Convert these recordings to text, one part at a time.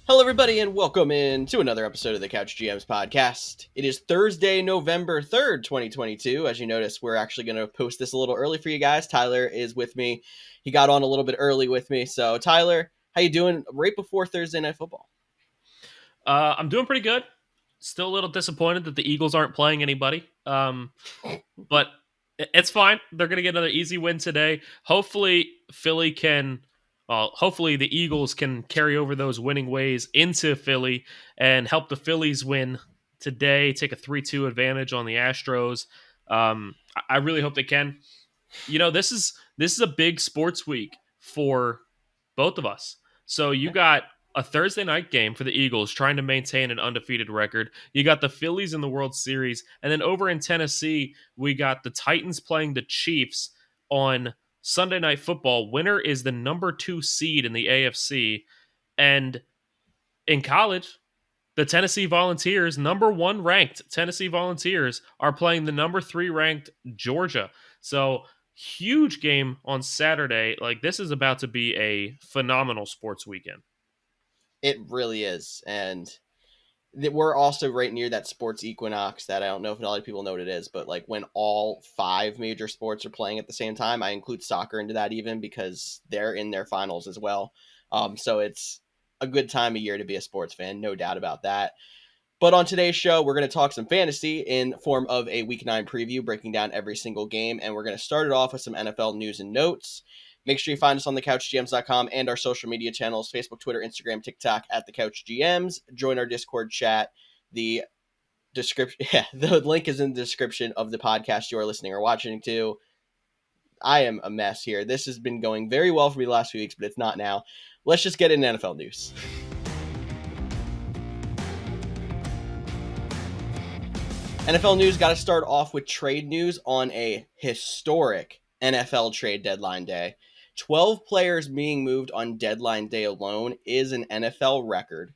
Hello, everybody, and welcome in to another episode of the Couch GMs podcast. It is Thursday, November 3rd, 2022. As you notice, we're actually going to post this a little early for you guys. Tyler is with me. He got on a little bit early with me. So, Tyler, how you doing right before Thursday Night Football? I'm doing pretty good. Still a little disappointed that the Eagles aren't playing anybody. But it's fine. They're going to get another easy win today. Hopefully, hopefully the Eagles can carry over those winning ways into Philly and help the Phillies win today. Take a 3-2 advantage on the Astros. I really hope they can. This is a big sports week for both of us. So you got a Thursday night game for the Eagles trying to maintain an undefeated record. You got the Phillies in the World Series. And then over in Tennessee, we got the Titans playing the Chiefs on Sunday Night Football. Winner is the number 2 seed in the AFC. And in college, the Tennessee Volunteers, number 1 ranked Tennessee Volunteers, are playing the number 3 ranked Georgia. So huge game on Saturday. Like, this is about to be a phenomenal sports weekend. It really is. And we're also right near that sports equinox that I don't know if a lot of people know what it is, but like when all 5 major sports are playing at the same time, I include soccer into that even because they're in their finals as well. So it's a good time of year to be a sports fan, no doubt about that. But on today's show, we're going to talk some fantasy in form of a Week 9 preview, breaking down every single game, and we're going to start it off with some NFL news and notes. Make sure you find us on thecouchgms.com and our social media channels, Facebook, Twitter, Instagram, TikTok, at thecouchgms. Join our Discord chat. The link is in the description of the podcast you are listening or watching to. I am a mess here. This has been going very well for me the last few weeks, but it's not now. Let's just get into NFL news. NFL news got to start off with trade news on a historic NFL trade deadline day. 12 players being moved on deadline day alone is an NFL record.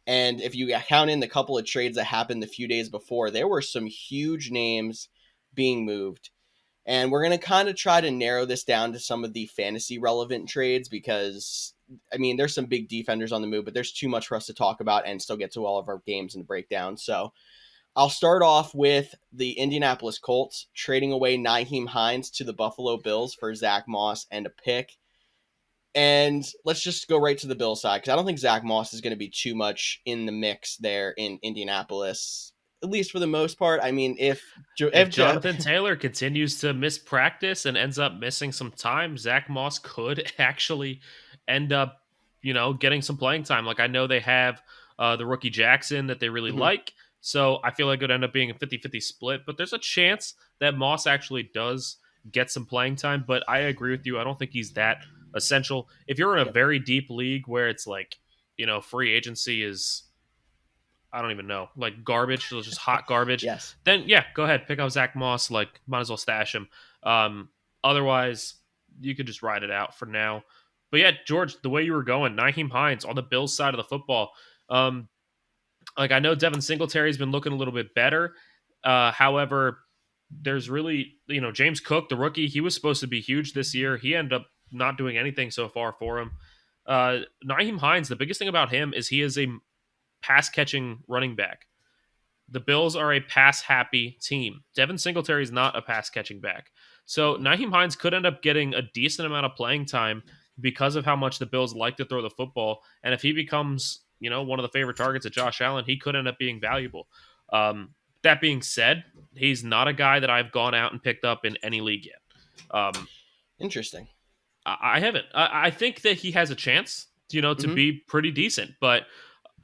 And if you count in the couple of trades that happened the few days before, there were some huge names being moved. And we're going to kind of try to narrow this down to some of the fantasy relevant trades because, I mean, there's some big defenders on the move, but there's too much for us to talk about and still get to all of our games and breakdown. So I'll start off with the Indianapolis Colts trading away Nyheim Hines to the Buffalo Bills for Zach Moss and a pick. And let's just go right to the Bills side because I don't think Zach Moss is going to be too much in the mix there in Indianapolis, at least for the most part. I mean, if Jonathan Taylor continues to miss practice and ends up missing some time, Zach Moss could actually end up, getting some playing time. Like, I know they have the rookie Jackson that they really like. So I feel like it would end up being a 50-50 split, but there's a chance that Moss actually does get some playing time. But I agree with you. I don't think he's that essential. If you're in a very deep league where it's like, free agency is, I don't even know, like garbage, just hot garbage. Yes. Then yeah, go ahead, pick up Zach Moss. Like, might as well stash him. Otherwise, you could just ride it out for now. But yeah, George, the way you were going, Nyheim Hines on the Bills side of the football. Like, I know Devin Singletary's been looking a little bit better. However, there's really, James Cook, the rookie, he was supposed to be huge this year. He ended up not doing anything so far for him. Nyheim Hines, the biggest thing about him is he is a pass-catching running back. The Bills are a pass-happy team. Devin Singletary is not a pass-catching back. So Nyheim Hines could end up getting a decent amount of playing time because of how much the Bills like to throw the football. And if he becomes one of the favorite targets of Josh Allen, he could end up being valuable. That being said, he's not a guy that I've gone out and picked up in any league yet. Interesting. I haven't. I think that he has a chance, to be pretty decent. But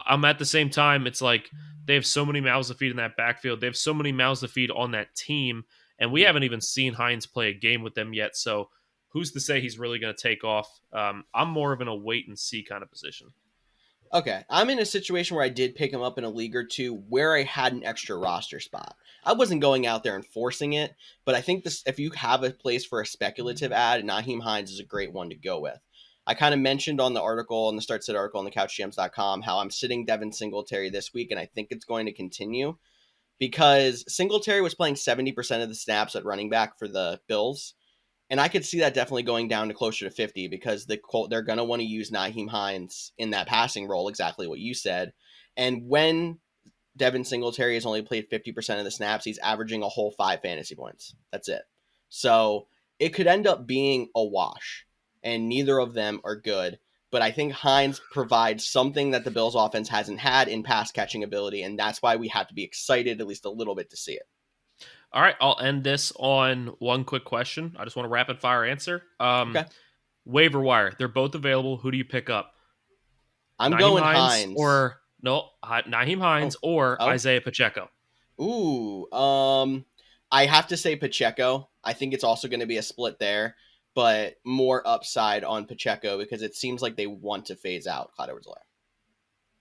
at the same time, it's like they have so many mouths to feed in that backfield. They have so many mouths to feed on that team. And we haven't even seen Hines play a game with them yet. So who's to say he's really going to take off? I'm more of in a wait and see kind of position. Okay, I'm in a situation where I did pick him up in a league or two where I had an extra roster spot. I wasn't going out there and forcing it, but I think if you have a place for a speculative ad, Nyheim Hines is a great one to go with. I kind of mentioned on the Start Sit article on thecouchgms.com how I'm sitting Devin Singletary this week, and I think it's going to continue because Singletary was playing 70% of the snaps at running back for the Bills, And I could see that definitely going down to closer to 50 because they're going to want to use Nyheim Hines in that passing role, exactly what you said. And when Devin Singletary has only played 50% of the snaps, he's averaging a whole 5 fantasy points. That's it. So it could end up being a wash, and neither of them are good. But I think Hines provides something that the Bills offense hasn't had in pass catching ability, and that's why we have to be excited at least a little bit to see it. All right, I'll end this on one quick question. I just want a rapid fire answer. Okay. Waiver wire, they're both available. Who do you pick up? I'm Naheem going Hines Hines. or no, Naheem Hines Oh, or oh, Isaiah Pacheco? ooh. I have to say Pacheco. I think it's also going to be a split there, but more upside on Pacheco because it seems like they want to phase out Clyde Edwards-Helaire.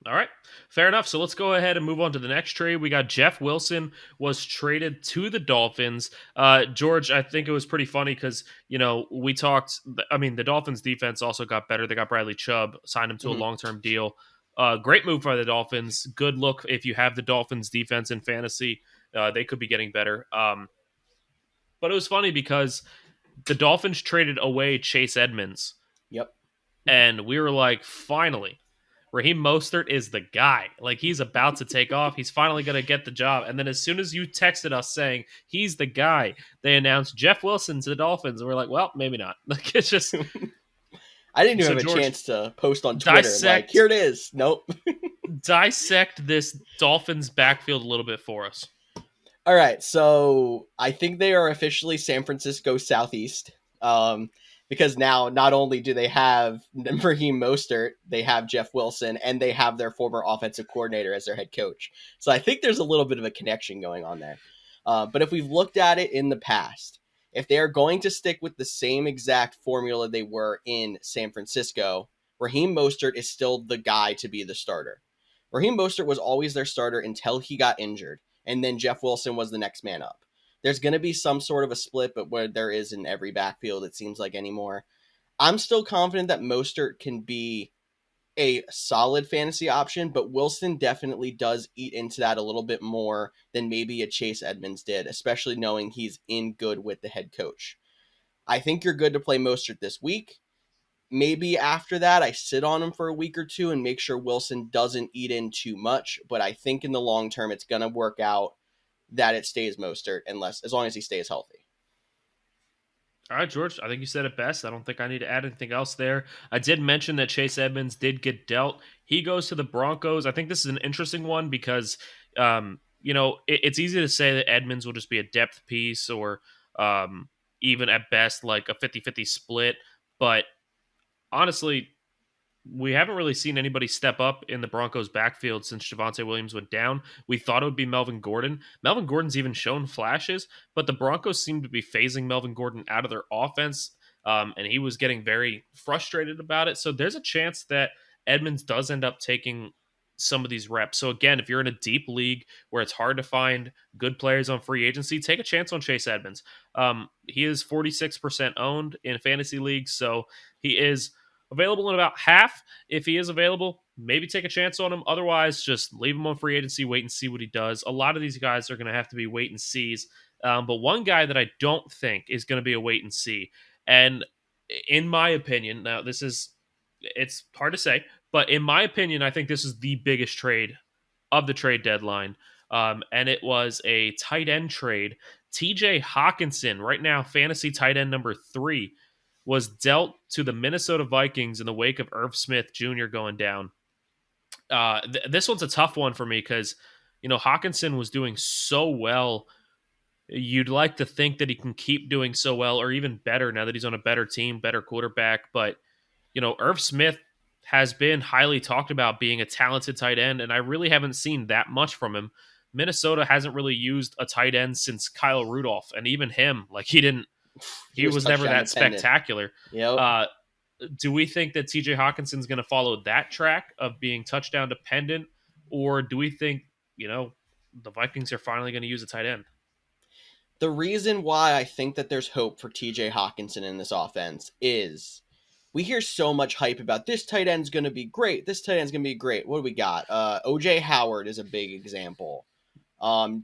All right, fair enough. So let's go ahead and move on to the next trade. We got Jeff Wilson was traded to the Dolphins. George, I think it was pretty funny because we talked. I mean, the Dolphins defense also got better. They got Bradley Chubb, signed him to a Mm-hmm. long-term deal. Great move by the Dolphins. Good look if you have the Dolphins defense in fantasy. They could be getting better. But it was funny because the Dolphins traded away Chase Edmonds, Yep. and we were like, finally. Raheem Mostert is the guy. Like, he's about to take off. He's finally going to get the job. And then as soon as you texted us saying he's the guy, they announced Jeff Wilson to the Dolphins. And we're like, well, maybe not. Like, it's just. I didn't even So, have a George, chance to post on Twitter. Like, here it is. Nope. dissect this Dolphins backfield a little bit for us. All right, so I think they are officially San Francisco Southeast, because now not only do they have Raheem Mostert, they have Jeff Wilson, and they have their former offensive coordinator as their head coach. So I think there's a little bit of a connection going on there. But if we've looked at it in the past, if they are going to stick with the same exact formula they were in San Francisco, Raheem Mostert is still the guy to be the starter. Raheem Mostert was always their starter until he got injured, and then Jeff Wilson was the next man up. There's going to be some sort of a split, but where there is in every backfield, it seems like anymore. I'm still confident that Mostert can be a solid fantasy option, but Wilson definitely does eat into that a little bit more than maybe a Chase Edmonds did, especially knowing he's in good with the head coach. I think you're good to play Mostert this week. Maybe after that, I sit on him for a week or two and make sure Wilson doesn't eat in too much. But I think in the long term, it's going to work out that it stays Mostert as long as he stays healthy. All right, George, I think you said it best. I don't think I need to add anything else there. I did mention that Chase Edmonds did get dealt. He goes to the Broncos. I think this is an interesting one because, it's easy to say that Edmonds will just be a depth piece or even at best like a 50-50 split. But honestly, we haven't really seen anybody step up in the Broncos backfield since Javonte Williams went down. We thought it would be Melvin Gordon. Melvin Gordon's even shown flashes, but the Broncos seem to be phasing Melvin Gordon out of their offense, and he was getting very frustrated about it. So there's a chance that Edmonds does end up taking some of these reps. So again, if you're in a deep league where it's hard to find good players on free agency, take a chance on Chase Edmonds. He is 46% owned in fantasy leagues, so he is available in about half. If he is available, maybe take a chance on him. Otherwise, just leave him on free agency, wait and see what he does. A lot of these guys are going to have to be wait and sees. But one guy that I don't think is going to be a wait and see, and in my opinion, now it's hard to say, but in my opinion, I think this is the biggest trade of the trade deadline. And it was a tight end trade. TJ Hawkinson, right now, fantasy tight end number 3, was dealt to the Minnesota Vikings in the wake of Irv Smith Jr. going down. This one's a tough one for me because, Hawkinson was doing so well. You'd like to think that he can keep doing so well or even better now that he's on a better team, better quarterback. But, Irv Smith has been highly talked about being a talented tight end, and I really haven't seen that much from him. Minnesota hasn't really used a tight end since Kyle Rudolph, and even him, like he was never that dependent. spectacular. Yep. Do we think that TJ Hawkinson's going to follow that track of being touchdown dependent, or do we think, the Vikings are finally going to use a tight end? The reason why I think that there's hope for TJ Hawkinson in this offense is we hear so much hype about this tight end's going to be great. This tight end's going to be great. What do we got? OJ Howard is a big example.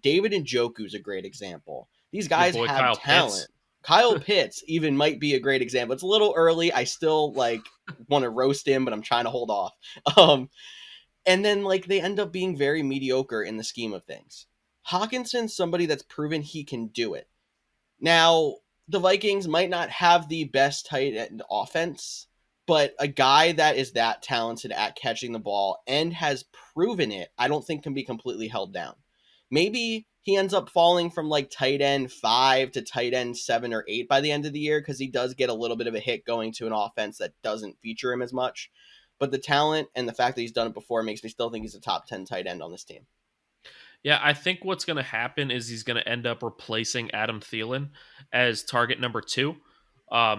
David Njoku's a great example. These Your guys boy have Kyle talent. Pitts. Kyle Pitts even might be a great example. It's a little early. I still like want to roast him, but I'm trying to hold off. Um, and then like they end up being very mediocre in the scheme of things. Hawkinson's somebody that's proven he can do it. Now, the Vikings might not have the best tight end offense, but a guy that is that talented at catching the ball and has proven it, I don't think can be completely held down. Maybe he ends up falling from like tight end 5 to tight end 7 or 8 by the end of the year because he does get a little bit of a hit going to an offense that doesn't feature him as much. But the talent and the fact that he's done it before makes me still think he's a top 10 tight end on this team. Yeah, I think what's going to happen is he's going to end up replacing Adam Thielen as target number 2.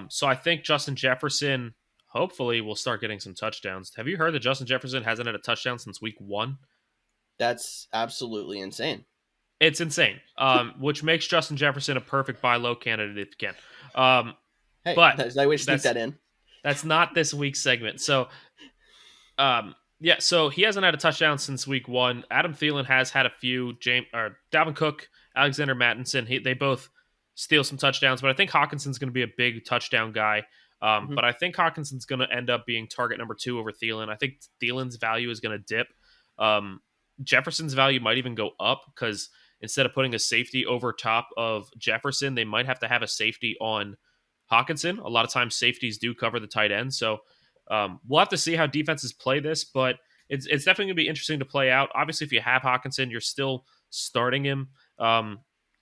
So I think Justin Jefferson hopefully will start getting some touchdowns. Have you heard that Justin Jefferson hasn't had a touchdown since week 1? That's absolutely insane. It's insane, which makes Justin Jefferson a perfect buy low candidate if you can. Hey, But there's no way to sneak that in. that's not this week's segment. So yeah, so he hasn't had a touchdown since week 1. Adam Thielen has had a few. Dalvin Cook, Alexander Mattinson, they both steal some touchdowns, but I think Hawkinson's going to be a big touchdown guy. But I think Hawkinson's going to end up being target number 2 over Thielen. I think Thielen's value is going to dip. Jefferson's value might even go up because instead of putting a safety over top of Jefferson, they might have to have a safety on Hawkinson. A lot of times safeties do cover the tight end, so we'll have to see how defenses play this, but it's definitely going to be interesting to play out. Obviously, if you have Hawkinson, you're still starting him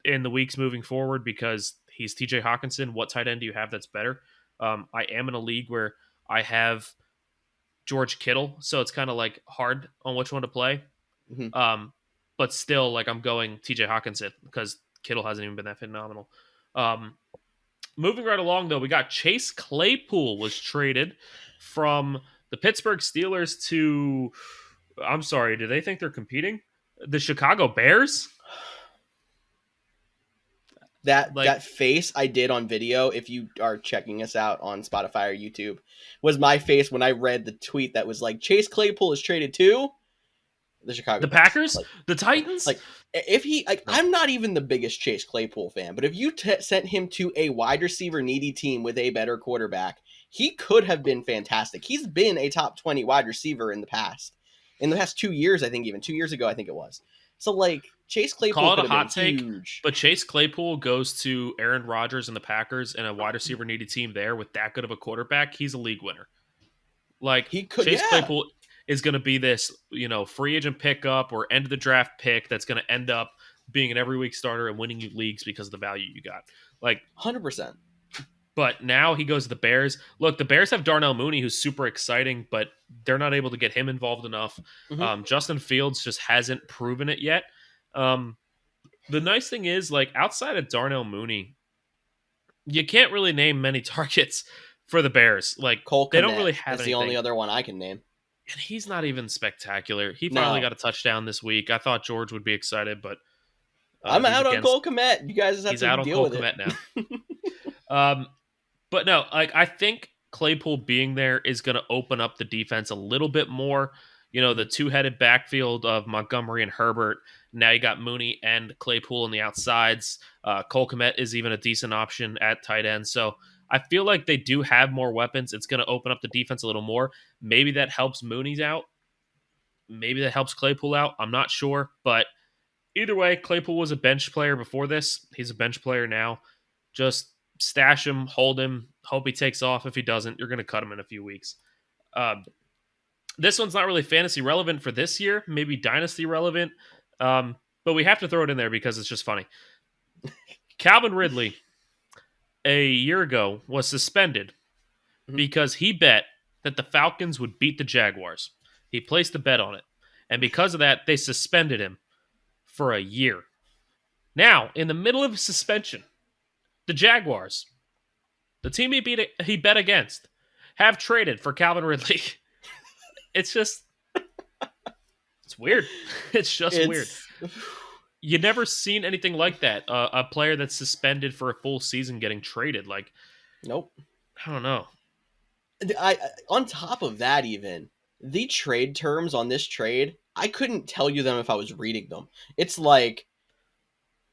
in the weeks moving forward because he's TJ Hawkinson. What tight end do you have that's better? I am in a league where I have George Kittle, so it's kind of like hard on which one to play. Mm-hmm. But still, like I'm going TJ Hawkinson because Kittle hasn't even been that phenomenal. Moving right along, though, we got Chase Claypool was traded from the Pittsburgh Steelers to, I'm sorry, do they think they're competing? The Chicago Bears? That face I did on video, if you are checking us out on Spotify or YouTube, was my face when I read the tweet that was like, Chase Claypool is traded to the Chicago Bears. Packers? Like, the Titans? Like, if he, like, no. I'm not even the biggest Chase Claypool fan, but if you sent him to a wide receiver needy team with a better quarterback, he could have been fantastic. He's been a top 20 wide receiver in the past 2 years, I think, even 2 years ago, I think it was. So, like, Chase Claypool Call it could a have hot been take, huge. but Chase Claypool goes to Aaron Rodgers and the Packers and a wide receiver needy team there with that good of a quarterback. He's a league winner. Like, he could, Chase Claypool is going to be this, free agent pickup or end of the draft pick that's going to end up being an every week starter and winning you leagues because of the value you got. Like 100%. But now he goes to the Bears. Look, the Bears have Darnell Mooney, who's super exciting, but they're not able to get him involved enough. Mm-hmm. Justin Fields just hasn't proven it yet. The nice thing is, like, outside of Darnell Mooney, you can't really name many targets for the Bears. Like, Cole Kmet, they don't really have that's anything. The only other one I can name. And he's not even spectacular. He finally got a touchdown this week. I thought George would be excited, but I'm out on Cole Kmet. You guys just have to deal with it. He's out on Cole Kmet now. But no, like, I think Claypool being there is going to open up the defense a little bit more. The two-headed backfield of Montgomery and Herbert. Now you got Mooney and Claypool on the outsides. Cole Kmet is even a decent option at tight end. So I feel like they do have more weapons. It's going to open up the defense a little more. Maybe that helps Mooney's out. Maybe that helps Claypool out. I'm not sure. But either way, Claypool was a bench player before this. He's a bench player now. Just stash him, hold him, hope he takes off. If he doesn't, you're going to cut him in a few weeks. This one's not really fantasy relevant for this year, maybe dynasty relevant, but we have to throw it in there because it's just funny. Calvin Ridley, a year ago, was suspended because he bet that the Falcons would beat the Jaguars. He placed a bet on it, and because of that, they suspended him for a year. Now, in the middle of suspension, the Jaguars, the team he bet against, have traded for Calvin Ridley. It's just, it's weird. It's weird. You never seen anything like that. A player that's suspended for a full season getting traded. Like, nope. I don't know. On top of that, even the trade terms on this trade, I couldn't tell you them if I was reading them. It's like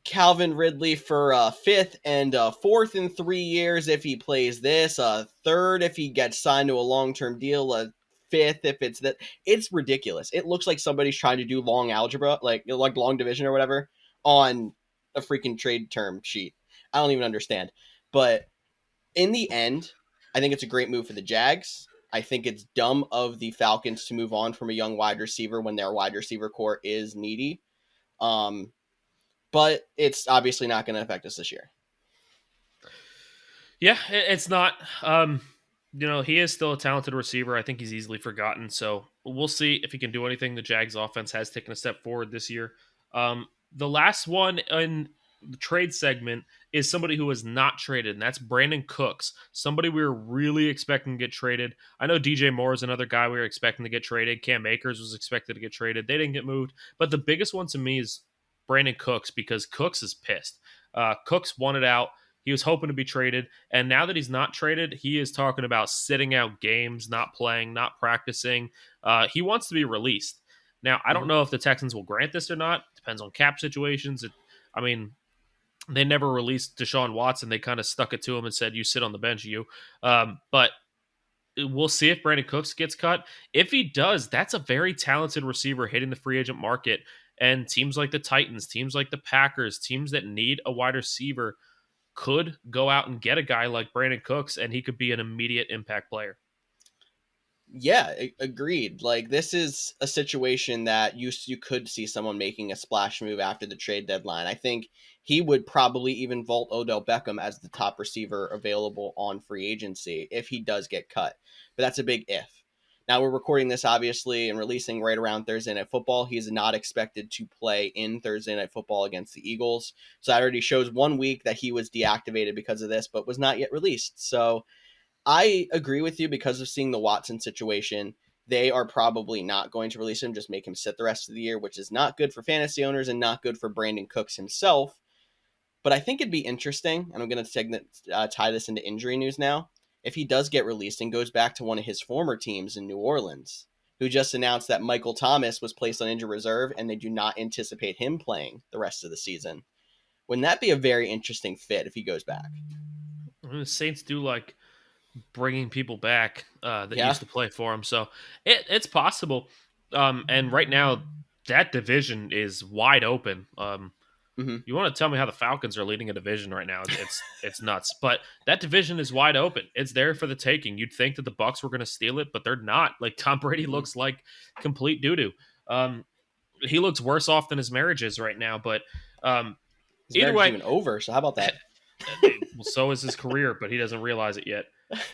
Calvin Ridley for fifth and fourth in 3 years if he plays this, third if he gets signed to a long-term deal, fifth if it's that. It's ridiculous. It looks like somebody's trying to do long algebra, like long division or whatever, on a freaking trade term sheet. I don't even understand. But in the end, I think it's a great move for the Jags. I think it's dumb of the Falcons to move on from a young wide receiver when their wide receiver core is needy. Um, but it's obviously not going to affect us this year. Yeah, it's not. He is still a talented receiver. I think he's easily forgotten. So we'll see if he can do anything. The Jags offense has taken a step forward this year. The last one in the trade segment is somebody who was not traded, and that's Brandon Cooks, somebody we were really expecting to get traded. I know DJ Moore is another guy we were expecting to get traded. Cam Akers was expected to get traded. They didn't get moved. But the biggest one to me is Brandon Cooks, because Cooks is pissed. Cooks wanted out. He was hoping to be traded. And now that he's not traded, he is talking about sitting out games, not playing, not practicing. He wants to be released. Now, I don't know if the Texans will grant this or not. Depends on cap situations. I mean, they never released Deshaun Watson. They kind of stuck it to him and said, you sit on the bench, you. But we'll see if Brandon Cooks gets cut. If he does, that's a very talented receiver hitting the free agent market. And teams like the Titans, teams like the Packers, teams that need a wide receiver could go out and get a guy like Brandon Cooks, and he could be an immediate impact player. Yeah, agreed. Like, this is a situation that you could see someone making a splash move after the trade deadline. I think he would probably even vault Odell Beckham as the top receiver available on free agency if he does get cut. But that's a big if. Now, we're recording this, obviously, and releasing right around Thursday Night Football. He's not expected to play in Thursday Night Football against the Eagles. So that already shows 1 week that he was deactivated because of this, but was not yet released. So I agree with you because of seeing the Watson situation. They are probably not going to release him, just make him sit the rest of the year, which is not good for fantasy owners and not good for Brandon Cooks himself. But I think it'd be interesting, and I'm going to tie this into injury news now. If he does get released and goes back to one of his former teams in New Orleans, who just announced that Michael Thomas was placed on injured reserve and they do not anticipate him playing the rest of the season. Wouldn't that be a very interesting fit if he goes back? The Saints do like bringing people back that Yeah. used to play for him, so it's possible. And right now, that division is wide open. You want to tell me how the Falcons are leading a division right now? It's nuts. But that division is wide open. It's there for the taking. You'd think that the Bucs were going to steal it, but they're not. Like, Tom Brady looks like complete doo doo. He looks worse off than his marriage is right now. But His either marriage way, is even over. So how about that? well, so is his career, but he doesn't realize it yet.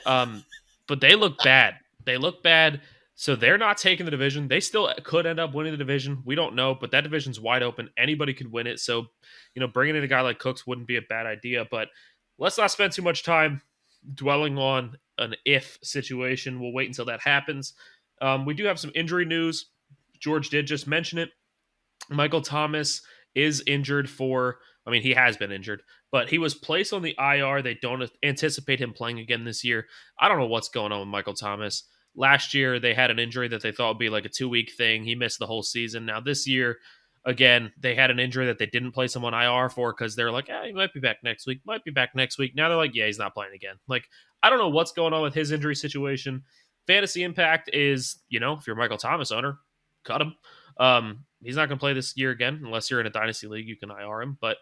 But they look bad. They look bad. So they're not taking the division. They still could end up winning the division. We don't know, but that division's wide open. Anybody could win it. So, bringing in a guy like Cooks wouldn't be a bad idea. But let's not spend too much time dwelling on an if situation. We'll wait until that happens. We do have some injury news. George did just mention it. Michael Thomas is injured he has been injured, but he was placed on the IR. They don't anticipate him playing again this year. I don't know what's going on with Michael Thomas. Last year, they had an injury that they thought would be like a 2-week thing. He missed the whole season. Now, this year, again, they had an injury that they didn't place him on IR for because they're like, he might be back next week, Now they're like, yeah, he's not playing again. Like, I don't know what's going on with his injury situation. Fantasy impact is, if you're a Michael Thomas owner, cut him. He's not going to play this year again unless you're in a dynasty league. You can IR him, but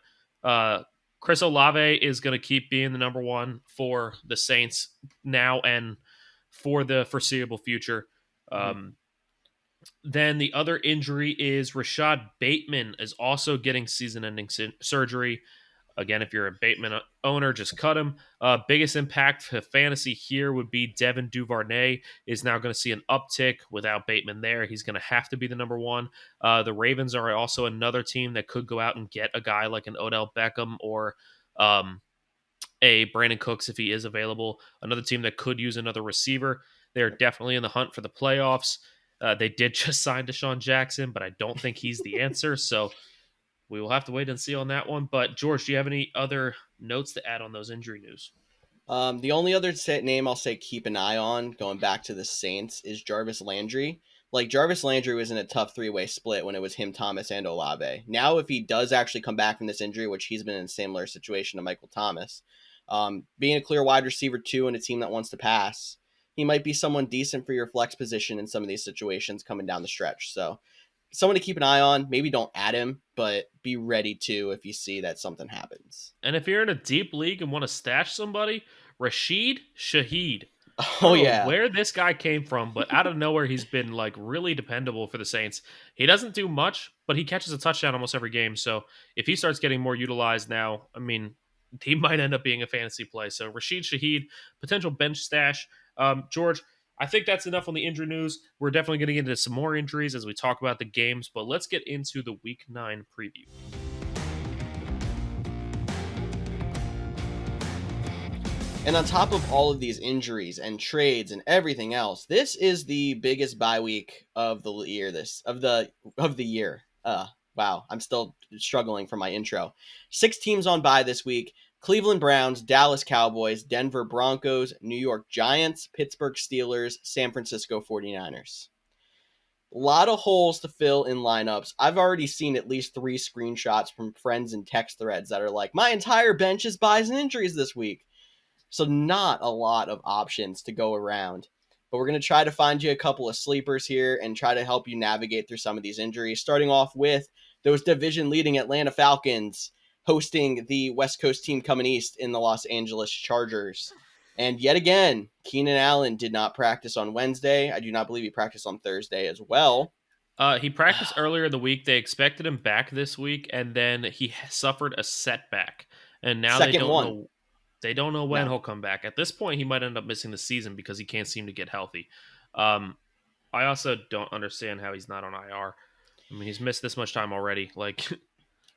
Chris Olave is going to keep being the number one for the Saints now and for the foreseeable future. Then the other injury is Rashad Bateman is also getting season-ending surgery. Again, if you're a Bateman owner, just cut him. Biggest impact to fantasy here would be Devin Duvernay is now going to see an uptick without Bateman there. He's going to have to be the number one. The Ravens are also another team that could go out and get a guy like an Odell Beckham or a Brandon Cooks if he is available. Another team that could use another receiver. They're definitely in the hunt for the playoffs. They did just sign Deshaun Jackson, but I don't think he's the answer. So we will have to wait and see on that one. But, George, do you have any other notes to add on those injury news? The only other name I'll say keep an eye on, going back to the Saints, is Jarvis Landry. Like Jarvis Landry was in a tough three-way split when it was him, Thomas, and Olave. Now, if he does actually come back from this injury, which he's been in a similar situation to Michael Thomas, being a clear wide receiver too in a team that wants to pass, he might be someone decent for your flex position in some of these situations coming down the stretch. So someone to keep an eye on. Maybe don't add him, but be ready to if you see that something happens. And if you're in a deep league and want to stash somebody, Rashid Shaheed. I Oh don't know yeah. where this guy came from, but out of nowhere, he's been like really dependable for the Saints. He doesn't do much, but he catches a touchdown almost every game. So if he starts getting more utilized now, I mean, he might end up being a fantasy play. So Rashid Shaheed, potential bench stash. George, I think that's enough on the injury news. We're definitely going to get into some more injuries as we talk about the games, but let's get into the Week 9 preview. And on top of all of these injuries and trades and everything else, this is the biggest bye week of the year. Of the year. Wow, I'm still struggling for my intro. 6 teams on bye this week: Cleveland Browns, Dallas Cowboys, Denver Broncos, New York Giants, Pittsburgh Steelers, San Francisco 49ers. A lot of holes to fill in lineups. I've already seen at least 3 screenshots from friends and text threads that are like, my entire bench is buys and injuries this week. So not a lot of options to go around. But we're going to try to find you a couple of sleepers here and try to help you navigate through some of these injuries, starting off with those division-leading Atlanta Falcons hosting the West Coast team coming east in the Los Angeles Chargers. And yet again, Keenan Allen did not practice on Wednesday. I do not believe he practiced on Thursday as well. He practiced earlier in the week. They expected him back this week, and then he suffered a setback. And now they Second don't one. know. They don't know when No. he'll come back. At this point, he might end up missing the season because he can't seem to get healthy. I also don't understand how he's not on IR. I mean, he's missed this much time already. Like,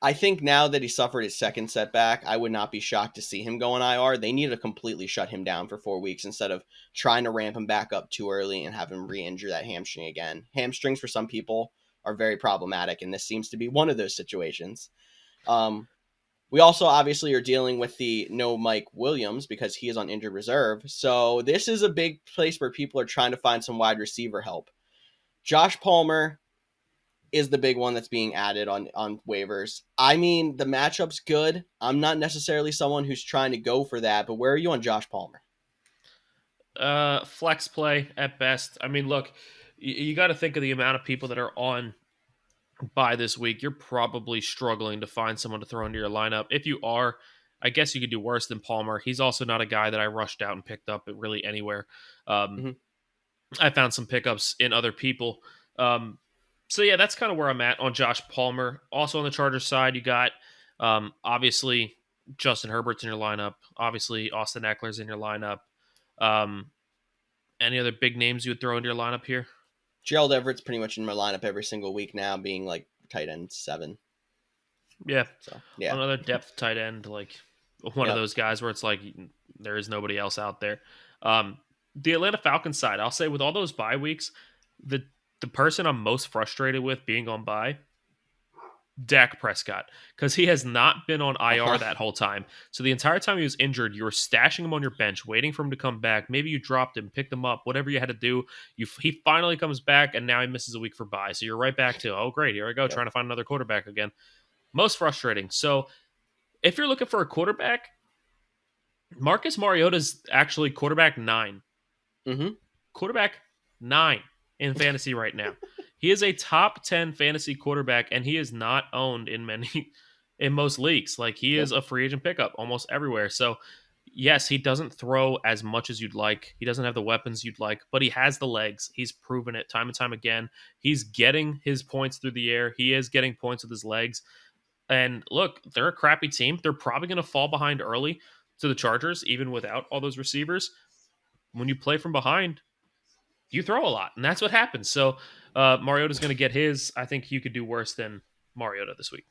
I think now that he suffered his second setback, I would not be shocked to see him go on IR. They need to completely shut him down for 4 weeks instead of trying to ramp him back up too early and have him re-injure that hamstring again. Hamstrings for some people are very problematic, and this seems to be one of those situations. We also obviously are dealing with the no Mike Williams because he is on injured reserve. So this is a big place where people are trying to find some wide receiver help. Josh Palmer is the big one that's being added on waivers. I mean, the matchup's good. I'm not necessarily someone who's trying to go for that, but where are you on Josh Palmer? flex play at best. I mean, look, you got to think of the amount of people that are on by this week. You're probably struggling to find someone to throw into your lineup. If you are, I guess you could do worse than Palmer. He's also not a guy that I rushed out and picked up at really anywhere. Mm-hmm. I found some pickups in other people. So yeah, that's kind of where I'm at on Josh Palmer. Also on the Chargers side, you got obviously Justin Herbert's in your lineup. Obviously Austin Eckler's in your lineup. Any other big names you would throw into your lineup here? Gerald Everett's pretty much in my lineup every single week now, being like tight end 7. Yeah. So yeah, Another depth tight end, like one of those guys where it's like there is nobody else out there. The Atlanta Falcons side, I'll say with all those bye weeks, the person I'm most frustrated with being on bye, Dak Prescott, because he has not been on IR that whole time. So the entire time he was injured, you were stashing him on your bench, waiting for him to come back. Maybe you dropped him, picked him up, whatever you had to do. He finally comes back, and now he misses a week for bye. So you're right back to, oh, great, here I go, trying to find another quarterback again. Most frustrating. So if you're looking for a quarterback, Marcus Mariota's actually quarterback 9. Mm-hmm. Quarterback 9 in fantasy right now. He is a top 10 fantasy quarterback, and he is not owned in most leagues. Like, he is a free agent pickup almost everywhere. So yes, he doesn't throw as much as you'd like. He doesn't have the weapons you'd like, but he has the legs. He's proven it time and time again. He's getting his points through the air. He is getting points with his legs. And look, they're a crappy team. They're probably going to fall behind early to the Chargers, even without all those receivers. When you play from behind, you throw a lot, and that's what happens. So Mariota's going to get his. I think you could do worse than Mariota this week.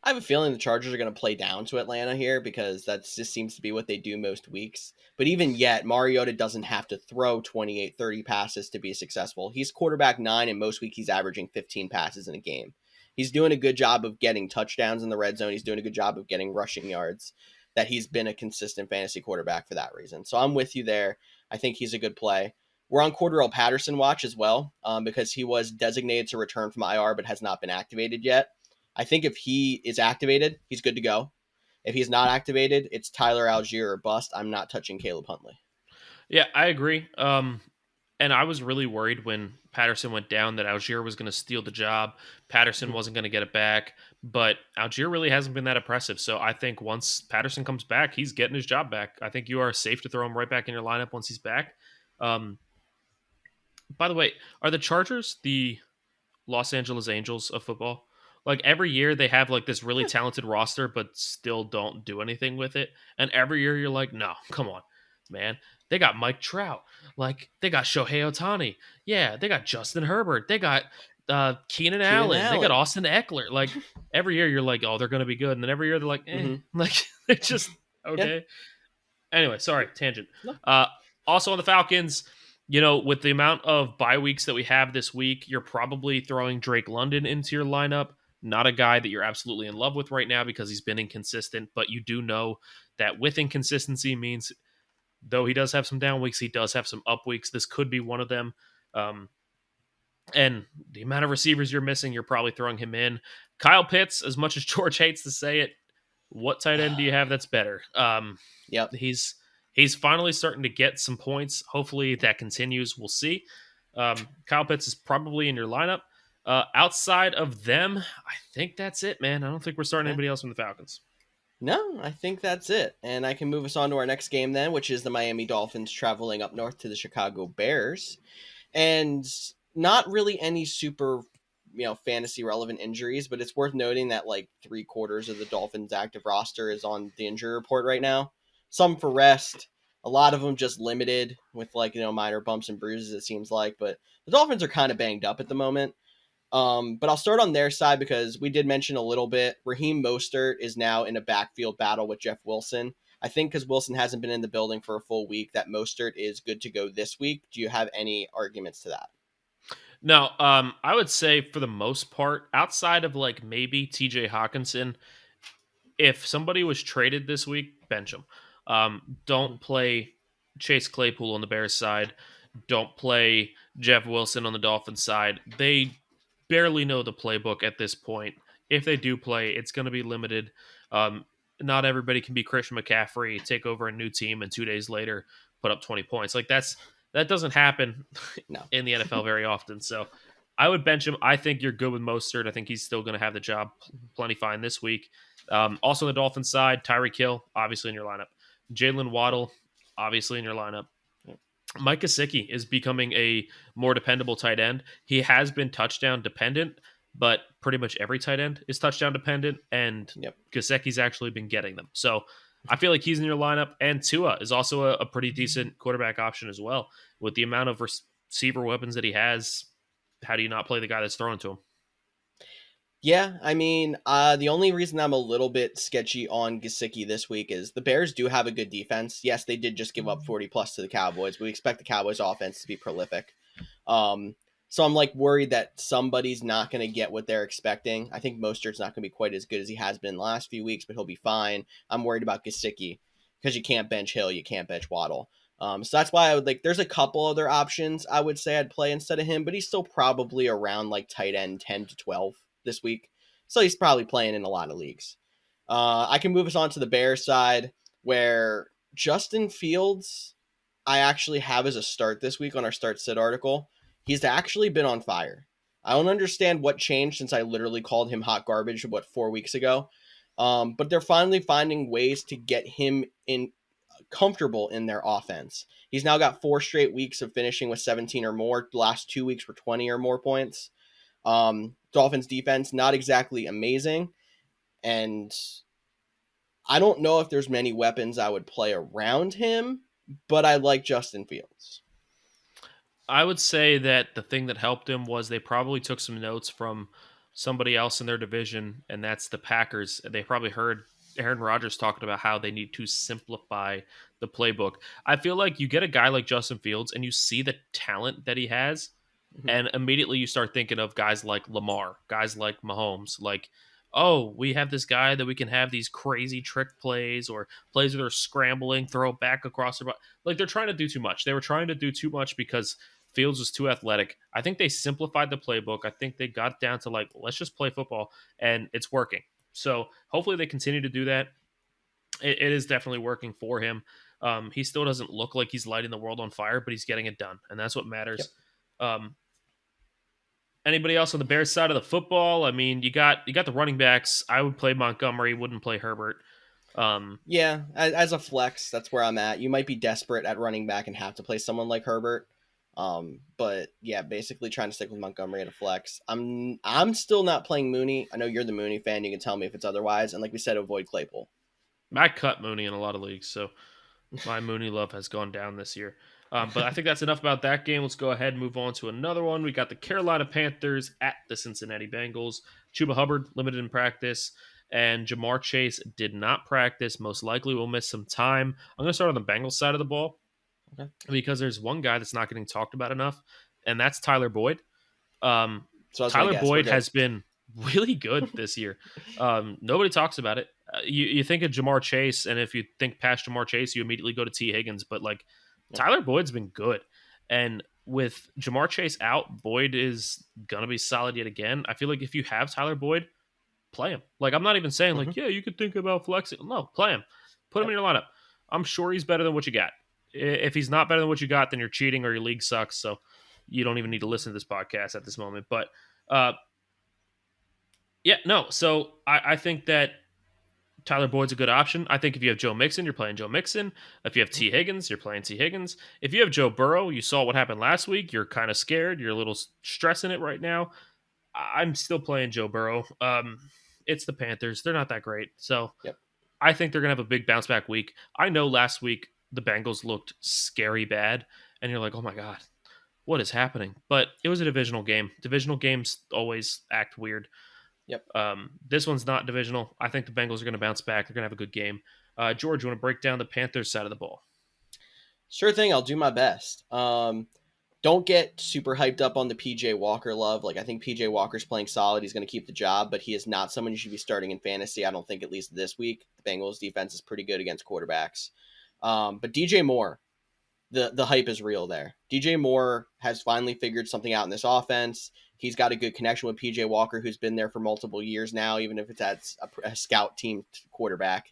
I have a feeling the Chargers are going to play down to Atlanta here because that just seems to be what they do most weeks. But even yet, Mariota doesn't have to throw 28, 30 passes to be successful. He's quarterback 9, and most weeks he's averaging 15 passes in a game. He's doing a good job of getting touchdowns in the red zone. He's doing a good job of getting rushing yards. That he's been a consistent fantasy quarterback for that reason. So I'm with you there. I think he's a good play. We're on Cordarrelle Patterson watch as well, because he was designated to return from IR but has not been activated yet. I think if he is activated, he's good to go. If he's not activated, it's Tyler Algier or bust. I'm not touching Caleb Huntley. Yeah, I agree. And I was really worried when Patterson went down that Algier was going to steal the job. Patterson wasn't going to get it back, but Algier really hasn't been that impressive. So I think once Patterson comes back, he's getting his job back. I think you are safe to throw him right back in your lineup once he's back. Um, by the way, are the Chargers the Los Angeles Angels of football? Like every year they have like this really talented roster, but still don't do anything with it. And every year you're like, no, come on, man. They got Mike Trout. Like they got Shohei Otani. Yeah, they got Justin Herbert. They got Keenan Keenan Allen. They got Allen. Austin Eckler. Like every year you're like, oh, they're gonna be good. And then every year they're like, Mm-hmm. like they're just Yeah. okay. Anyway, sorry, tangent. No. Also on the Falcons, with the amount of bye weeks that we have this week, you're probably throwing Drake London into your lineup. Not a guy that you're absolutely in love with right now because he's been inconsistent, but you do know that with inconsistency means, though he does have some down weeks, he does have some up weeks. This could be one of them. And the amount of receivers you're missing, you're probably throwing him in. Kyle Pitts, as much as George hates to say it, what tight end do you have that's better? Yep. He's finally starting to get some points. Hopefully that continues. We'll see. Kyle Pitts is probably in your lineup. Outside of them, I think that's it, man. I don't think we're starting anybody else from the Falcons. No, I think that's it. And I can move us on to our next game then, which is the Miami Dolphins traveling up north to the Chicago Bears. And not really any super, fantasy relevant injuries, but it's worth noting that like 3/4 of the Dolphins active roster is on the injury report right now. Some for rest, a lot of them just limited with minor bumps and bruises, it seems like, but the Dolphins are kind of banged up at the moment. But I'll start on their side because we did mention a little bit. Raheem Mostert is now in a backfield battle with Jeff Wilson. I think because Wilson hasn't been in the building for a full week, that Mostert is good to go this week. Do you have any arguments to that? No, I would say for the most part, outside of like maybe TJ Hawkinson, if somebody was traded this week, bench him. Don't play Chase Claypool on the Bears side. Don't play Jeff Wilson on the Dolphins side. They barely know the playbook at this point. If they do play, it's going to be limited. Not everybody can be Christian McCaffrey, take over a new team, and 2 days later put up 20 points. Like that doesn't happen No. in the NFL very often. So I would bench him. I think you're good with Mostert. I think he's still going to have the job plenty fine this week. Also on the Dolphins side, Tyreek Hill, obviously in your lineup. Jalen Waddle, obviously in your lineup. Mike Gesicki is becoming a more dependable tight end. He has been touchdown dependent, but pretty much every tight end is touchdown dependent, and Gesicki's actually been getting them. So I feel like he's in your lineup, and Tua is also a pretty decent quarterback option as well. With the amount of receiver weapons that he has, how do you not play the guy that's throwing to him? Yeah, I mean, the only reason I'm a little bit sketchy on Gesicki this week is the Bears do have a good defense. Yes, they did just give up 40 plus to the Cowboys. We expect the Cowboys offense to be prolific. So I'm like worried that somebody's not going to get what they're expecting. I think Mostert's not going to be quite as good as he has been in the last few weeks, but he'll be fine. I'm worried about Gesicki because you can't bench Hill, you can't bench Waddle. So that's why I would there's a couple other options I would say I'd play instead of him, but he's still probably around like tight end 10 to 12 this week. So he's probably playing in a lot of leagues. I can move us on to the Bears side where Justin Fields, I actually have as a start this week on our Start Sit article. He's actually been on fire. I don't understand what changed since I literally called him hot garbage, 4 weeks ago. But they're finally finding ways to get him in comfortable in their offense. He's now got 4 straight weeks of finishing with 17 or more. The last 2 weeks were 20 or more points. Dolphins defense, not exactly amazing. And I don't know if there's many weapons I would play around him, but I like Justin Fields. I would say that the thing that helped him was they probably took some notes from somebody else in their division, and that's the Packers. They probably heard Aaron Rodgers talking about how they need to simplify the playbook. I feel like you get a guy like Justin Fields and you see the talent that he has, and immediately you start thinking of guys like Lamar, guys like Mahomes, like oh, we have this guy that we can have these crazy trick plays or plays where they're scrambling, throw it back across the like they're trying to do too much. They were trying to do too much because Fields was too athletic. I think they simplified the playbook. I think they got down to like, let's just play football, and it's working. So hopefully they continue to do that. It is definitely working for him. He still doesn't look like he's lighting the world on fire, but he's getting it done, and that's what Yep. matters. Um, Anybody else on the Bears side of the football? I mean, you got the running backs. I would play Montgomery, wouldn't play Herbert. Um, Yeah, as a flex, that's where I'm at. You might be desperate at running back and have to play someone like Herbert. But yeah, basically trying to stick with Montgomery at a flex. I'm still not playing Mooney. I know you're the Mooney fan. You can tell me if it's otherwise. And like we said, avoid Claypool. I cut Mooney in a lot of leagues, so my Mooney love has gone down this year. But I think that's enough about that game. Let's go ahead and move on to another one. We got the Carolina Panthers at the Cincinnati Bengals. Chuba Hubbard limited in practice, and Jamar Chase did not practice. Most likely will miss some time. I'm going to start on the Bengals side of the ball Okay. because there's one guy that's not getting talked about enough, and that's Tyler Boyd. Um, So I was gonna Tyler guess we're Boyd good. has been really good this year. Nobody talks about it. You think of Jamar Chase, and if you think past Jamar Chase, you immediately go to T. Higgins. But like Yep. Tyler Boyd's been good, and with Jamar Chase out, Boyd is gonna be solid yet again. I feel like if you have Tyler Boyd, play him. Like I'm not even saying Mm-hmm. like yeah, you could think about flexing. No, play him. Put him in Yep. your lineup. I'm sure he's better than what you got. If he's not better than what you got, then you're cheating or your league sucks. So you don't even need to listen to this podcast at this moment. But uh, yeah, no. So I think that Tyler Boyd's a good option. I think if you have Joe Mixon, you're playing Joe Mixon. If you have T. Higgins, you're playing T. Higgins. If you have Joe Burrow, you saw what happened last week. You're kind of scared. You're a little stressing it right now. I'm still playing Joe Burrow. It's the Panthers. They're not that great. So Yep. I think they're going to have a big bounce back week. I know last week the Bengals looked scary bad, and you're like, oh my God, what is happening? But it was a divisional game. Divisional games always act weird. Yep. This one's not divisional. I think the Bengals are going to bounce back. They're going to have a good game. George, you want to break down the Panthers side of the ball? Sure thing. I'll do my best. Don't get super hyped up on the PJ Walker love. Like I think PJ Walker's playing solid. He's going to keep the job, but he is not someone you should be starting in fantasy. I don't think at least this week. The Bengals defense is pretty good against quarterbacks. But DJ Moore, the hype is real there. DJ Moore has finally figured something out in this offense. He's got a good connection with PJ Walker, who's been there for multiple years now, even if it's as a scout team quarterback.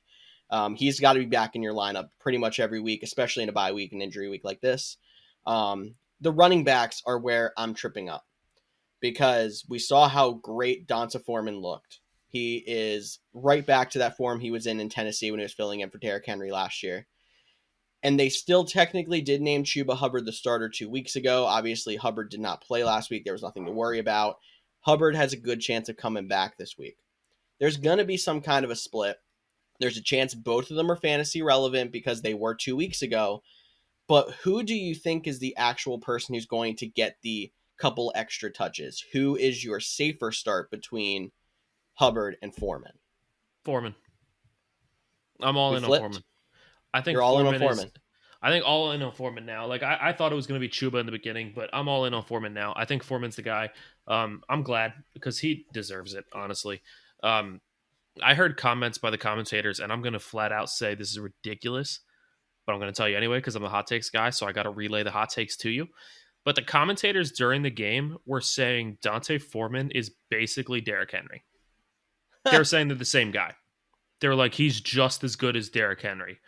He's got to be back in your lineup pretty much every week, especially in a bye week and injury week like this. The running backs are where I'm tripping up because we saw how great Donta Foreman looked. He is right back to that form he was in Tennessee when he was filling in for Derrick Henry last year. And they still technically did name Chuba Hubbard the starter 2 weeks ago. Obviously, Hubbard did not play last week. There was nothing to worry about. Hubbard has a good chance of coming back this week. There's going to be some kind of a split. There's a chance both of them are fantasy relevant because they were 2 weeks ago. But who do you think is the actual person who's going to get the couple extra touches? Who is your safer start between Hubbard and Foreman? Foreman. I'm all We in on flipped. Foreman. I think You're all in on Foreman is. Foreman. I think all in on Foreman now. Like I thought it was going to be Chuba in the beginning, but I'm all in on Foreman now. I think Foreman's the guy. I'm glad because he deserves it. Honestly, I heard comments by the commentators, and I'm going to flat out say this is ridiculous, but I'm going to tell you anyway because I'm a hot takes guy, so I got to relay the hot takes to you. But the commentators during the game were saying Dante Foreman is basically Derrick Henry. They were saying they're the same guy. They were like, he's just as good as Derrick Henry.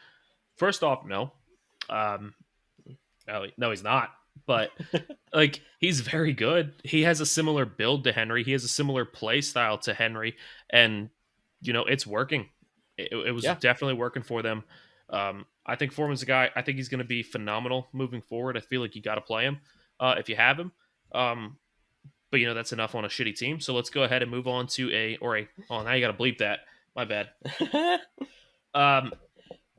First off, no. Um, no, he's not. But like, he's very good. He has a similar build to Henry. He has a similar play style to Henry, and it's working. It was Yeah. definitely working for them. I think Foreman's a guy. I think he's going to be phenomenal moving forward. I feel like you got to play him if you have him. But that's enough on a shitty team. So let's go ahead and move on to Oh, now you got to bleep that. My bad.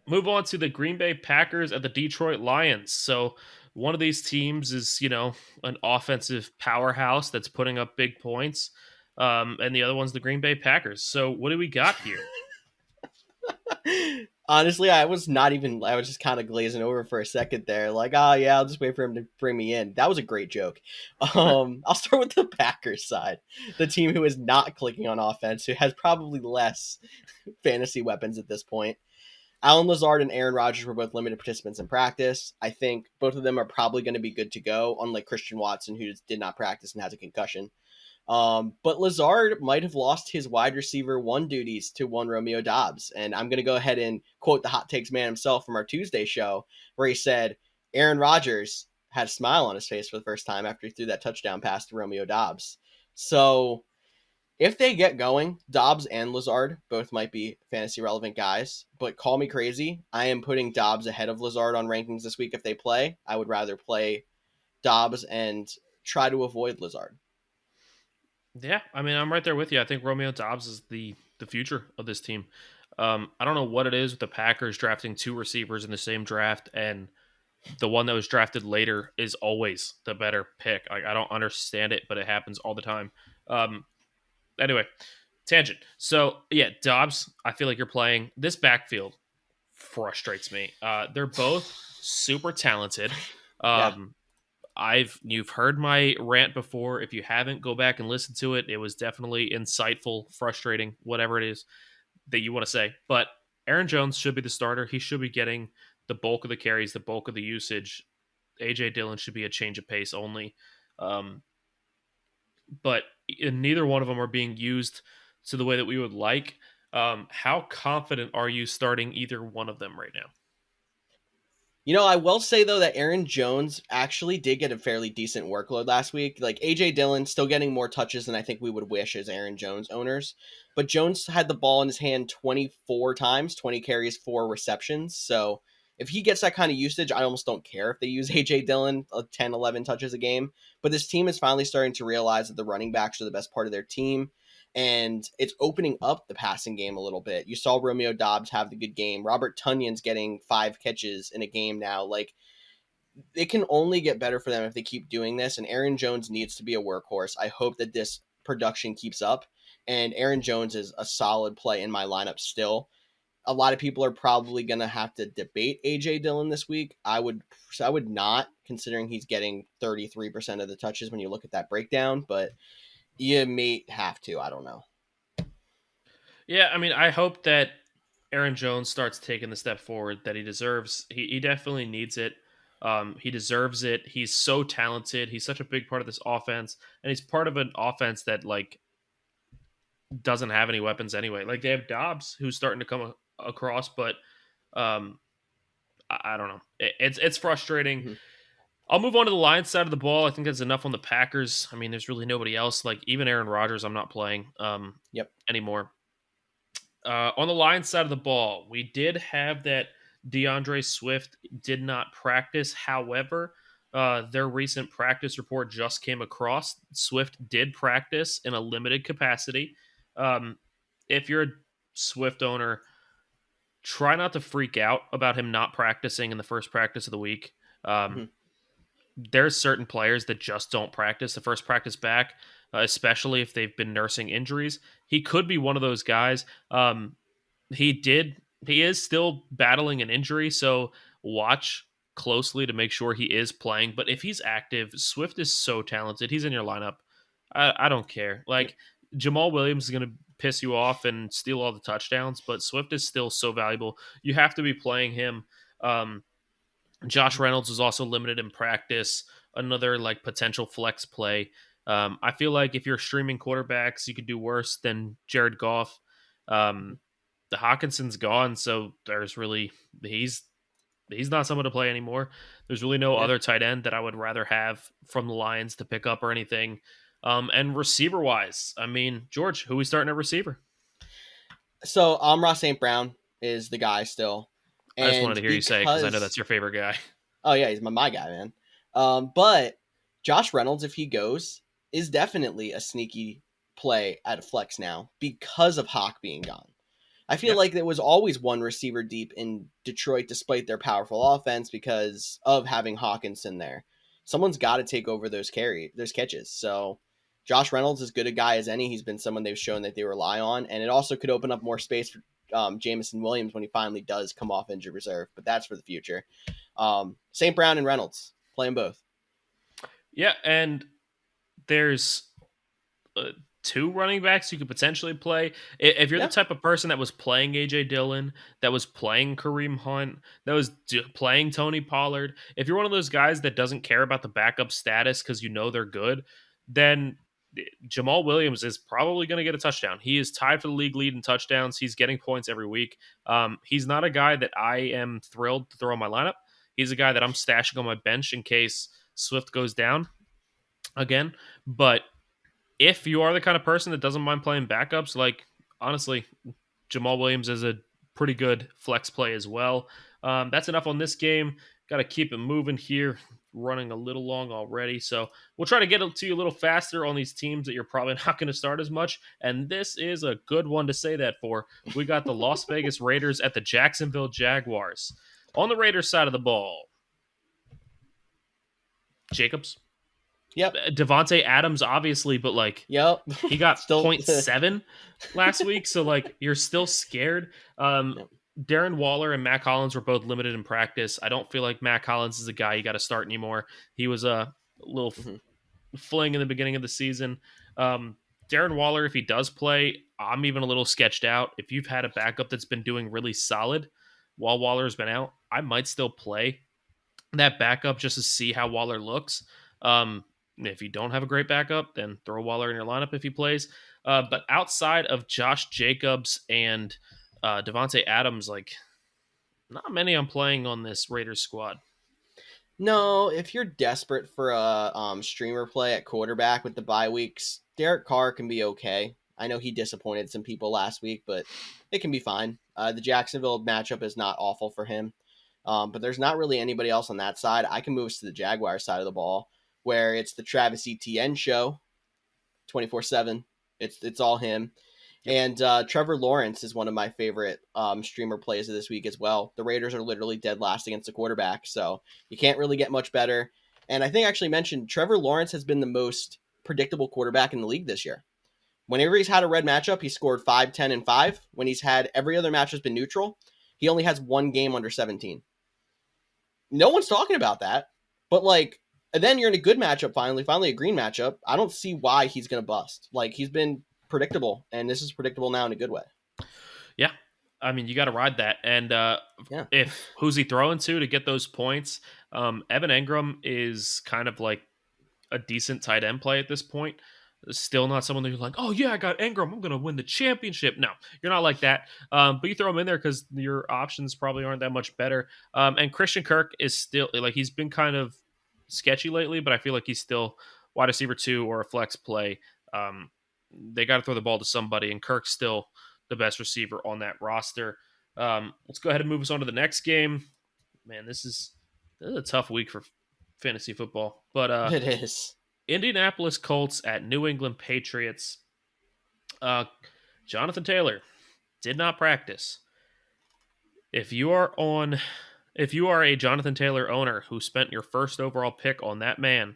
Move on to the Green Bay Packers at the Detroit Lions. So one of these teams is, an offensive powerhouse that's putting up big points. And the other one's the Green Bay Packers. So what do we got here? Honestly, I was not even. I was just kind of glazing over for a second there, like, oh yeah, I'll just wait for him to bring me in. That was a great joke. I'll start with the Packers side, the team who is not clicking on offense, who has probably less fantasy weapons at this point. Alan Lazard and Aaron Rodgers were both limited participants in practice. I think both of them are probably going to be good to go, unlike Christian Watson, who did not practice and has a concussion. But Lazard might have lost his wide receiver one duties to one Romeo Dobbs. And I'm going to go ahead and quote the Hot Takes man himself from our Tuesday show, where he said, Aaron Rodgers had a smile on his face for the first time after he threw that touchdown pass to Romeo Dobbs. So if they get going, Dobbs and Lazard both might be fantasy relevant guys, but call me crazy. I am putting Dobbs ahead of Lazard on rankings this week if they play. I would rather play Dobbs and try to avoid Lazard. Yeah, I mean, I'm right there with you. I think Romeo Dobbs is the future of this team. I don't know what it is with the Packers drafting two receivers in the same draft, and the one that was drafted later is always the better pick. I don't understand it, but it happens all the time. Anyway, tangent. So yeah, Dobbs. I feel like you're playing this backfield frustrates me. They're both super talented. Yeah. You've heard my rant before. If you haven't, go back and listen to it. It was definitely insightful, frustrating, whatever it is that you want to say. But Aaron Jones should be the starter. He should be getting the bulk of the carries, the bulk of the usage. AJ Dillon should be a change of pace only. Um, but neither one of them are being used to the way that we would like. How confident are you starting either one of them right now? I will say though that Aaron Jones actually did get a fairly decent workload last week. Like AJ Dillon still getting more touches than I think we would wish as Aaron Jones owners. But Jones had the ball in his hand 24 times, 20 carries, 4 receptions. So if he gets that kind of usage, I almost don't care if they use AJ Dillon 10, 11 touches a game. But this team is finally starting to realize that the running backs are the best part of their team. And it's opening up the passing game a little bit. You saw Romeo Dobbs have the good game. Robert Tunyon's getting 5 catches in a game now. Like, it can only get better for them if they keep doing this, and Aaron Jones needs to be a workhorse. I hope that this production keeps up, and Aaron Jones is a solid play in my lineup still. A lot of people are probably going to have to debate AJ Dillon this week. I would not, considering he's getting 33% of the touches when you look at that breakdown, but you may have to. I don't know. Yeah, I mean, I hope that Aaron Jones starts taking the step forward that he deserves. He definitely needs it. He deserves it. He's so talented. He's such a big part of this offense, and he's part of an offense that like doesn't have any weapons anyway. Like they have Dobbs, who's starting to come across, but um, I don't know. It's frustrating. Mm-hmm. I'll move on to the Lions side of the ball. I think that's enough on the Packers. I mean, there's really nobody else. Like even Aaron Rodgers, I'm not playing Yep. anymore. On the Lions side of the ball, we did have that DeAndre Swift did not practice. However, their recent practice report just came across. Swift did practice in a limited capacity. Um, if you're a Swift owner, try not to freak out about him not practicing in the first practice of the week. Mm-hmm. There's certain players that just don't practice the first practice back, especially if they've been nursing injuries. He could be one of those guys. He is still battling an injury, so watch closely to make sure he is playing. But if he's active, Swift is so talented. He's in your lineup. I don't care. Like Jamal Williams is going to piss you off and steal all the touchdowns, but Swift is still so valuable. You have to be playing him. Josh Reynolds is also limited in practice. Another like potential flex play. I feel like if you're streaming quarterbacks, you could do worse than Jared Goff. The Hawkinson's gone, so there's really he's not someone to play anymore. There's really no other tight end that I would rather have from the Lions to pick up or anything. And receiver wise, I mean, George, who we starting at receiver? So Amon-Ra St. Brown is the guy still. I just wanted to hear you say because I know because that's your favorite guy. Oh yeah, he's my guy, man. But Josh Reynolds, if he goes, is definitely a sneaky play at a flex now because of Hawk being gone. I feel Yep. like there was always one receiver deep in Detroit, despite their powerful offense, because of having Hawkinson there. Someone's got to take over those catches. So Josh Reynolds is as good a guy as any. He's been someone they've shown that they rely on, and it also could open up more space Jamison Williams when he finally does come off injured reserve, but that's for the future. St. Brown and Reynolds, play them both. Yeah, and there's uh, two running backs you could potentially play. If you're the Yeah. type of person that was playing AJ Dillon, that was playing Kareem Hunt, that was playing Tony Pollard, if you're one of those guys that doesn't care about the backup status because you know they're good, then Jamal Williams is probably going to get a touchdown. He is tied for the league lead in touchdowns. He's getting points every week. He's not a guy that I am thrilled to throw in my lineup. He's a guy that I'm stashing on my bench in case Swift goes down again. But if you are the kind of person that doesn't mind playing backups, like honestly, Jamal Williams is a pretty good flex play as well. That's enough on this game. Got to keep it moving here. Running a little long already, so we'll try to get to you a little faster on these teams that you're probably not going to start as much. And this is a good one to say that for. We got the Las Vegas Raiders at the Jacksonville Jaguars. On the Raiders side of the ball, Jacobs, Yep. Devontae Adams, obviously, but like Yep. he got Still 0.7 last week, so like you're still scared. Yep. Darren Waller and Matt Collins were both limited in practice. I don't feel like Matt Collins is a guy you got to start anymore. He was a little fling in the beginning of the season. Darren Waller, if he does play, I'm even a little sketched out. If you've had a backup that's been doing really solid while Waller's been out, I might still play that backup just to see how Waller looks. If you don't have a great backup, then throw Waller in your lineup if he plays. But outside of Josh Jacobs and Devontae Adams, like not many I'm playing on this Raiders squad. No, if you're desperate for a streamer play at quarterback with the bye weeks, Derek Carr can be okay. I know he disappointed some people last week, but it can be fine. The Jacksonville matchup is not awful for him, but there's not really anybody else on that side. I can move us to the Jaguar side of the ball, where it's the Travis Etienne show, 24/7. It's all him. And Trevor Lawrence is one of my favorite streamer plays of this week as well. The Raiders are literally dead last against the quarterback, so you can't really get much better. And I think I actually mentioned Trevor Lawrence has been the most predictable quarterback in the league this year. Whenever he's had a red matchup, he scored 5, 10, and 5. When he's had every other match has been neutral, he only has one game under 17. No one's talking about that. But like, and then you're in a good matchup finally a green matchup. I don't see why he's going to bust. Like, he's been predictable, and this is predictable now in a good way. Yeah. I mean, you got to ride that. And if who's he throwing to get those points? Evan Engram is kind of like a decent tight end play at this point. Still not someone that you're like, oh yeah, I got Engram, I'm gonna win the championship. No, you're not like that. But you throw him in there because your options probably aren't that much better. And Christian Kirk is still like he's been kind of sketchy lately, but I feel like he's still wide receiver 2 or a flex play. They got to throw the ball to somebody, and Kirk's still the best receiver on that roster. Let's go ahead and move us on to the next game. Man, this is a tough week for fantasy football, but It is. Indianapolis Colts at New England Patriots. Jonathan Taylor did not practice. If you are a Jonathan Taylor owner who spent your first overall pick on that man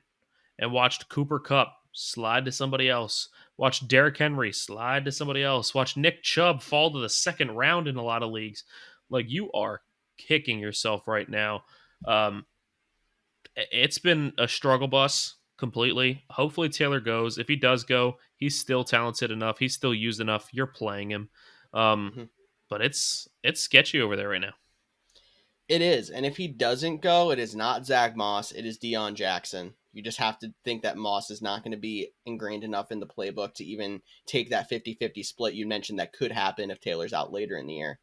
and watched Cooper Kupp slide to somebody else, watched Derrick Henry slide to somebody else, watched Nick Chubb fall to the second round in a lot of leagues, like you are kicking yourself right now. It's been a struggle bus completely. Hopefully Taylor goes. If he does go, he's still talented enough. He's still used enough. You're playing him. But it's sketchy over there right now. It is. And if he doesn't go, it is not Zach Moss. It is Deion Jackson. You just have to think that Moss is not going to be ingrained enough in the playbook to even take that 50-50 split you mentioned that could happen if Taylor's out later in the year.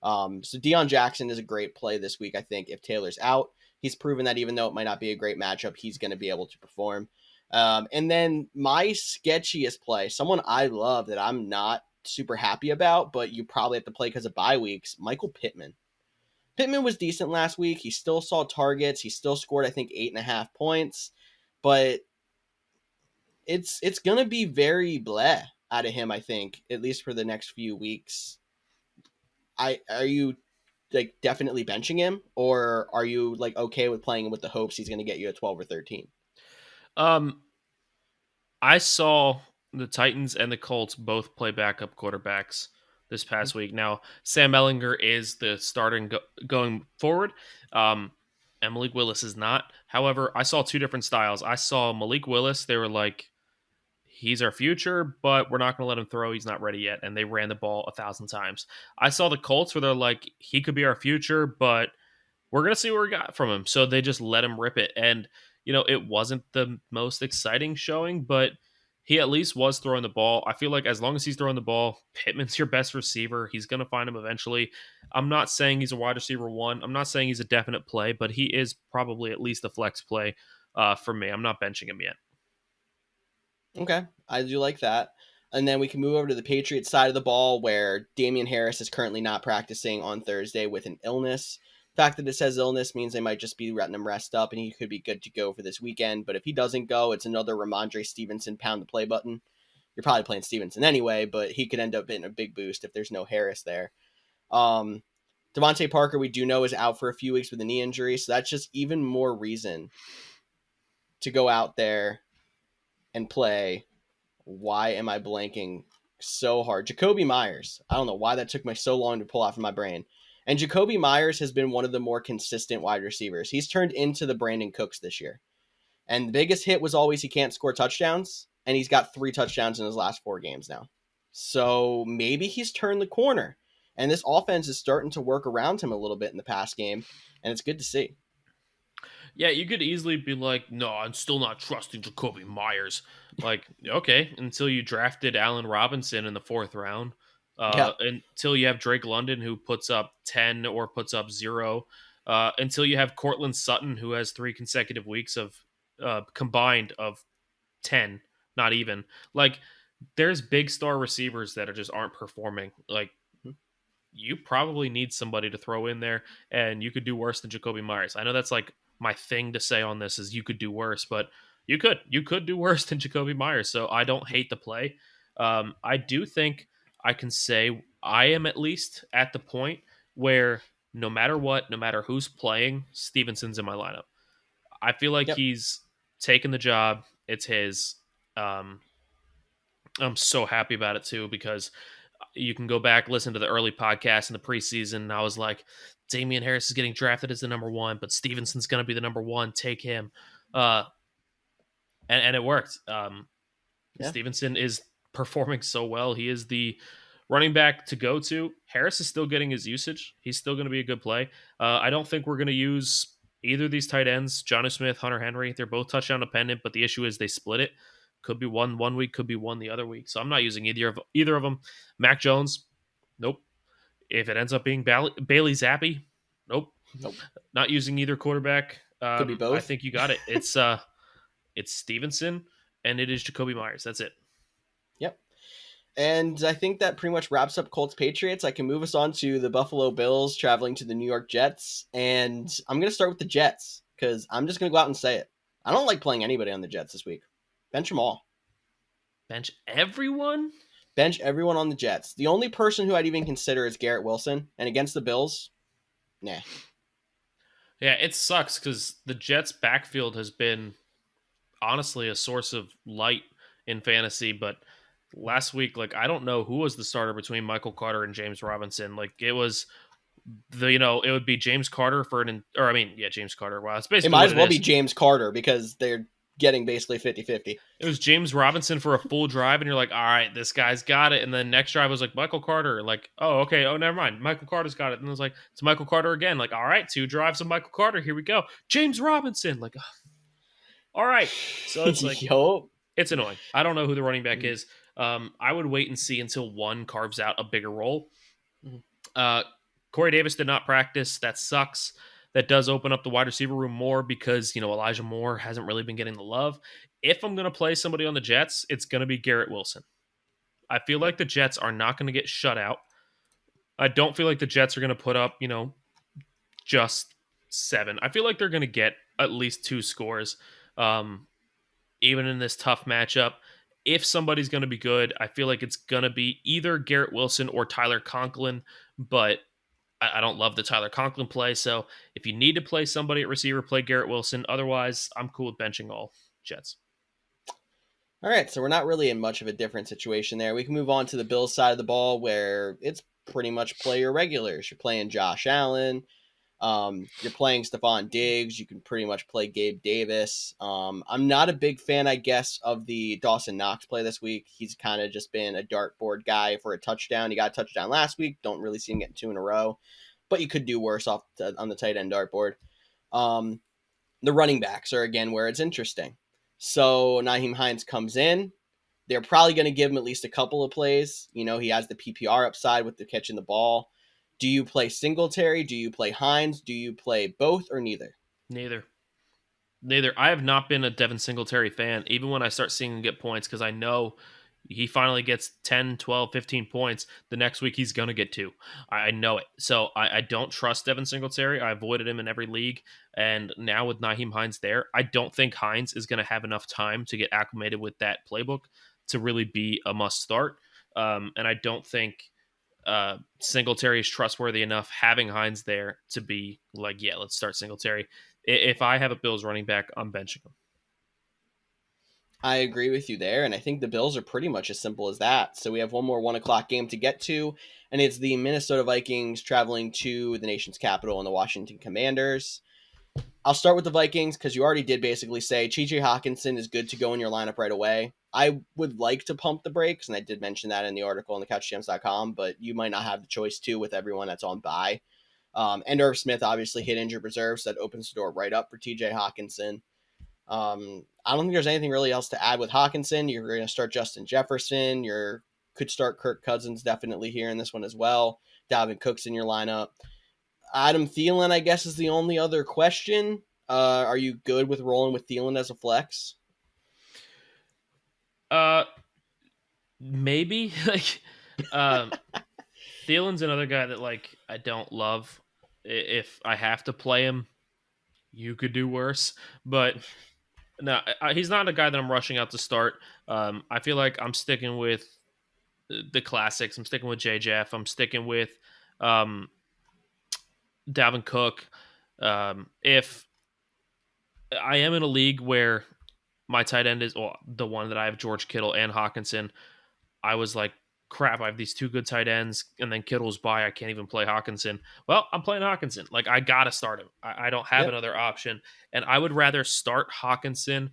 So Deion Jackson is a great play this week, I think. If Taylor's out, he's proven that even though it might not be a great matchup, he's going to be able to perform. And then my sketchiest play, someone I love that I'm not super happy about, but you probably have to play because of bye weeks, Michael Pittman. Pittman was decent last week. He still saw targets. He still scored, I think, 8.5 points. But it's going to be very bleh out of him, I think, at least for the next few weeks. Are you like definitely benching him, or are you like okay with playing him with the hopes he's going to get you a 12 or 13? I saw the Titans and the Colts both play backup quarterbacks this past week. Now, Sam Ellinger is the starter going forward. Um, and Malik Willis is not. However, I saw two different styles. I saw Malik Willis. They were like, he's our future, but we're not going to let him throw. He's not ready yet. And they ran the ball 1,000 times. I saw the Colts where they're like, he could be our future, but we're going to see what we got from him. So they just let him rip it. And, it wasn't the most exciting showing, but he at least was throwing the ball. I feel like as long as he's throwing the ball, Pittman's your best receiver. He's going to find him eventually. I'm not saying he's a wide receiver one. I'm not saying he's a definite play, but he is probably at least a flex play for me. I'm not benching him yet. Okay, I do like that. And then we can move over to the Patriots side of the ball where Damian Harris is currently not practicing on Thursday with an illness. The fact that it says illness means they might just be letting him rest up and he could be good to go for this weekend. But if he doesn't go, it's another Ramondre Stevenson pound the play button. You're probably playing Stevenson anyway, but he could end up getting a big boost if there's no Harris there. Devontae Parker, we do know, is out for a few weeks with a knee injury, so that's just even more reason to go out there and play. Why am I blanking so hard? Jacoby Myers. I don't know why that took me so long to pull out from my brain. And Jacoby Myers has been one of the more consistent wide receivers. He's turned into the Brandon Cooks this year. And the biggest hit was always he can't score touchdowns. And he's got 3 touchdowns in his last 4 games now. So maybe he's turned the corner. And this offense is starting to work around him a little bit in the pass game. And it's good to see. Yeah, you could easily be like, no, I'm still not trusting Jacoby Myers. Like, okay, until you drafted Allen Robinson in the 4th round, Yeah. until you have Drake London who puts up 10 or puts up 0, until you have Cortland Sutton who has 3 consecutive weeks of combined of 10, not even. Like, there's big star receivers that just aren't performing. Like, you probably need somebody to throw in there, and you could do worse than Jacoby Myers. I know that's like my thing to say on this is you could do worse, but you could do worse than Jacoby Myers. So I don't hate the play. I do think I can say I am at least at the point where no matter what, no matter who's playing, Stevenson's in my lineup. I feel like Yep. he's taken the job. It's his. Um, I'm so happy about it too because you can go back, listen to the early podcast in the preseason. And I was like, Damian Harris is getting drafted as the number 1, but Stevenson's going to be the number 1. Take him. Uh, and it worked. Yeah. Stevenson is performing so well. He is the running back to go to. Harris is still getting his usage. He's still going to be a good play. I don't think we're going to use either of these tight ends, Jonnu Smith, Hunter Henry. They're both touchdown dependent, but the issue is they split it. Could be one week, could be one the other week. So I'm not using either of them. Mac Jones, nope. If it ends up being Bailey Zappi, nope. Nope. Not using either quarterback. Could be both. I think you got it. It's Stevenson and it is Jacoby Myers. That's it. Yep. And I think that pretty much wraps up Colts Patriots. I can move us on to the Buffalo Bills traveling to the New York Jets. And I'm going to start with the Jets because I'm just going to go out and say it. I don't like playing anybody on the Jets this week. Bench them all. Bench everyone? Bench everyone on the Jets. The only person who I'd even consider is Garrett Wilson. And against the Bills, nah. Yeah, it sucks because the Jets' backfield has been honestly a source of light in fantasy, but last week, like, I don't know who was the starter between Michael Carter and James Robinson. Like, it was it would be James Carter James Carter. Wow, it's It basically might what as well it be is. James Carter because they're getting basically 50-50. It was James Robinson for a full drive, and you're like, all right, this guy's got it. And then next drive was like Michael Carter. Like, oh, okay. Oh, never mind. Michael Carter's got it. And it was like, it's Michael Carter again. Like, all right, 2 drives of Michael Carter. Here we go. James Robinson. Like, all right. So it's like, Yo. it's annoying. I don't know who the running back is. I would wait and see until one carves out a bigger role. Corey Davis did not practice. That sucks. That does open up the wide receiver room more because, Elijah Moore hasn't really been getting the love. If I'm going to play somebody on the Jets, it's going to be Garrett Wilson. I feel like the Jets are not going to get shut out. I don't feel like the Jets are going to put up, just 7. I feel like they're going to get at least 2 scores, even in this tough matchup. If somebody's going to be good, I feel like it's going to be either Garrett Wilson or Tyler Conklin, but I don't love the Tyler Conklin play. So if you need to play somebody at receiver, play Garrett Wilson. Otherwise, I'm cool with benching all Jets. All right, so we're not really in much of a different situation there. We can move on to the Bills side of the ball where it's pretty much play your regulars. You're playing Josh Allen. You're playing Stephon Diggs. You can pretty much play Gabe Davis. I'm not a big fan, I guess, of the Dawson Knox play this week. He's kind of just been a dartboard guy for a touchdown. He got a touchdown last week. Don't really see him getting two in a row, but you could do worse on the tight end dartboard. Um, the running backs are, again, where it's interesting. So Nyheim Hines comes in. They're probably going to give him at least a couple of plays. You know, he has the PPR upside with the catching the ball. Do you play Singletary? Do you play Hines? Do you play both or neither? Neither. Neither. I have not been a Devin Singletary fan, even when I start seeing him get points, because I know he finally gets 10, 12, 15 points. The next week, he's going to get two. I know it. So I don't trust Devin Singletary. I avoided him in every league. And now with Nyheim Hines there, I don't think Hines is going to have enough time to get acclimated with that playbook to really be a must start. And I don't think Singletary is trustworthy enough having Hines there to be like, yeah, let's start Singletary. If I have a Bills running back, I'm benching him. I agree with you there, and I think the Bills are pretty much as simple as that. So we have one more 1 o'clock game to get to, and it's the Minnesota Vikings traveling to the nation's capital and the Washington Commanders. I'll start with the Vikings because you already did basically say TJ Hawkinson is good to go in your lineup right away. I would like to pump the brakes, and I did mention that in the article on the couchgms.com, but you might not have the choice too with everyone that's on bye. And Irv Smith obviously hit injured reserve, so that opens the door right up for TJ Hawkinson. I don't think there's anything really else to add with Hawkinson. You're going to start Justin Jefferson. You could start Kirk Cousins definitely here in this one as well. Dalvin Cook's in your lineup. Adam Thielen, I guess, is the only other question. Are you good with rolling with Thielen as a flex? Maybe like, Thielen's another guy that like I don't love. If I have to play him, you could do worse. But no, he's not a guy that I'm rushing out to start. I feel like I'm sticking with the classics. I'm sticking with JJF. I'm sticking with Dalvin Cook. If I am in a league where my tight end is the one that I have George Kittle and Hawkinson, I was like, crap, I have these two good tight ends, and then Kittle's by. I can't even play Hawkinson. Well, I'm playing Hawkinson. Like, I got to start him. I don't have another option. And I would rather start Hawkinson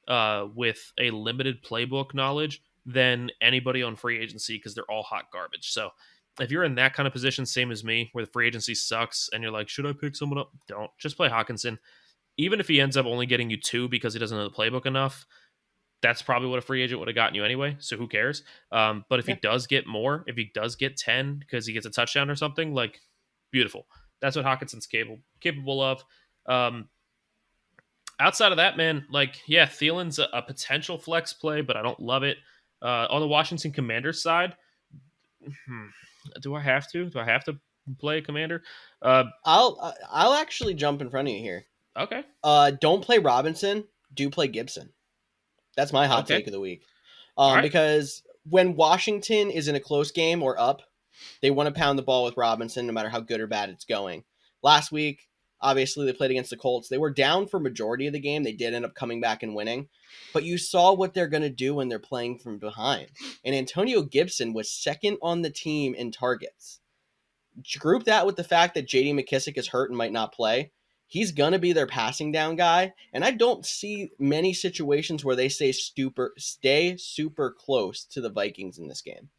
with a limited playbook knowledge than anybody on free agency because they're all hot garbage. So if you're in that kind of position, same as me, where the free agency sucks, and you're like, should I pick someone up? Don't. Just play Hawkinson. Even if he ends up only getting you two because he doesn't know the playbook enough, that's probably what a free agent would have gotten you anyway. So who cares? But if he does get more, if he does get 10 because he gets a touchdown or something, like, beautiful. That's what Hawkinson's capable of. Outside of that, man, like, yeah, Thielen's a potential flex play, but I don't love it. On the Washington Commanders side, do I have to? Do I have to play a Commander? I'll actually jump in front of you here. Okay. Don't play Robinson. Do play Gibson. That's my hot take of the week. Right. Because when Washington is in a close game or up, they want to pound the ball with Robinson no matter how good or bad it's going. Last week, obviously, they played against the Colts. They were down for majority of the game. They did end up coming back and winning. But you saw what they're going to do when they're playing from behind. And Antonio Gibson was second on the team in targets. Group that with the fact that J.D. McKissic is hurt and might not play. He's going to be their passing down guy, and I don't see many situations where they stay super close to the Vikings in this game.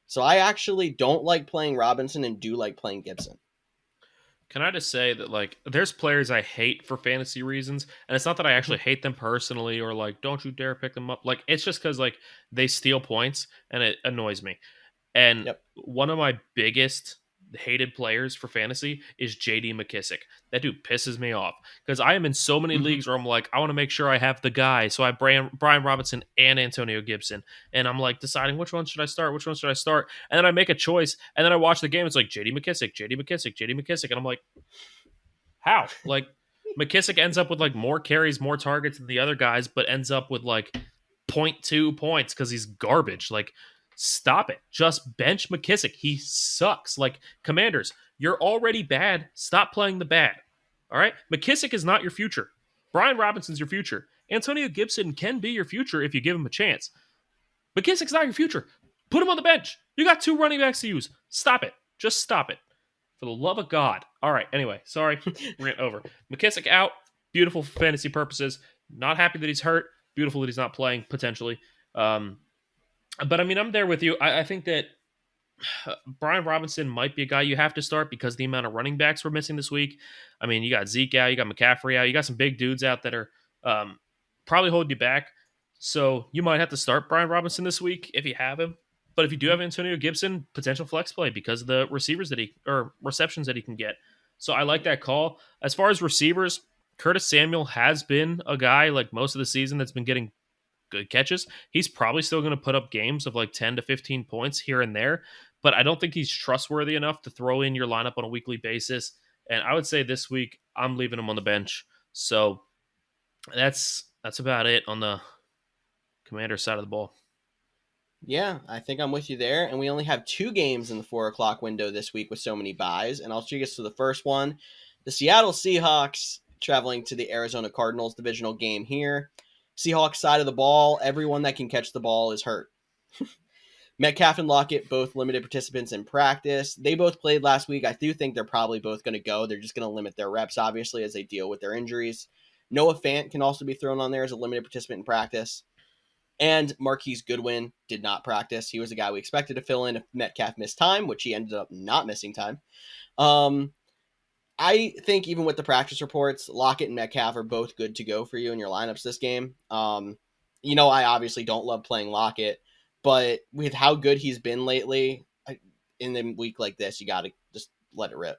So I actually don't like playing Robinson and do like playing Gibson. Can I just say that, like, there's players I hate for fantasy reasons, and it's not that I actually hate them personally or, like, don't you dare pick them up. Like, it's just because, like, they steal points, and it annoys me. And one of my biggest hated players for fantasy is JD McKissic. That dude pisses me off because I am in so many leagues where I'm like, I want to make sure I have the guy. So I have Brian Robinson and Antonio Gibson. And I'm like deciding which one should I start? Which one should I start? And then I make a choice. And then I watch the game. It's like JD McKissic, JD McKissic, JD McKissic. And I'm like, how? Like, McKissic ends up with like more carries, more targets than the other guys, but ends up with like 0.2 points because he's garbage. Like, stop it. Just bench McKissic. He sucks. Like, Commanders, you're already bad. Stop playing the bad. All right? McKissic is not your future. Brian Robinson's your future. Antonio Gibson can be your future if you give him a chance. McKissick's not your future. Put him on the bench. You got 2 running backs to use. Stop it. Just stop it. For the love of God. All right. Anyway, sorry. Rant over. McKissick out. Beautiful for fantasy purposes. Not happy that he's hurt. Beautiful that he's not playing, potentially. But I mean, I'm there with you. I think that Brian Robinson might be a guy you have to start because of the amount of running backs we're missing this week. I mean, you got Zeke out, you got McCaffrey out, you got some big dudes out that are probably holding you back. So you might have to start Brian Robinson this week if you have him. But if you do have Antonio Gibson, potential flex play because of the receptions that he can get. So I like that call. As far as receivers, Curtis Samuel has been a guy like most of the season that's been getting good catches. He's probably still going to put up games of like 10 to 15 points here and there, but I don't think he's trustworthy enough to throw in your lineup on a weekly basis. And I would say this week I'm leaving him on the bench. So that's about it on the Commander side of the ball. Yeah, I think I'm with you there. And we only have 2 games in the 4 o'clock window this week with so many buys. And I'll take us to the first one. The Seattle Seahawks traveling to the Arizona Cardinals divisional game here. Seahawks side of the ball, everyone that can catch the ball is hurt. Metcalf and Lockett, both limited participants in practice. They both played last week. I do think they're probably both going to go. They're just going to limit their reps, obviously, as they deal with their injuries. Noah Fant can also be thrown on there as a limited participant in practice. And Marquise Goodwin did not practice. He was a guy we expected to fill in if Metcalf missed time, which he ended up not missing time. I think even with the practice reports, Lockett and Metcalf are both good to go for you in your lineups this game. I obviously don't love playing Lockett, but with how good he's been lately, in a week like this, you got to just let it rip.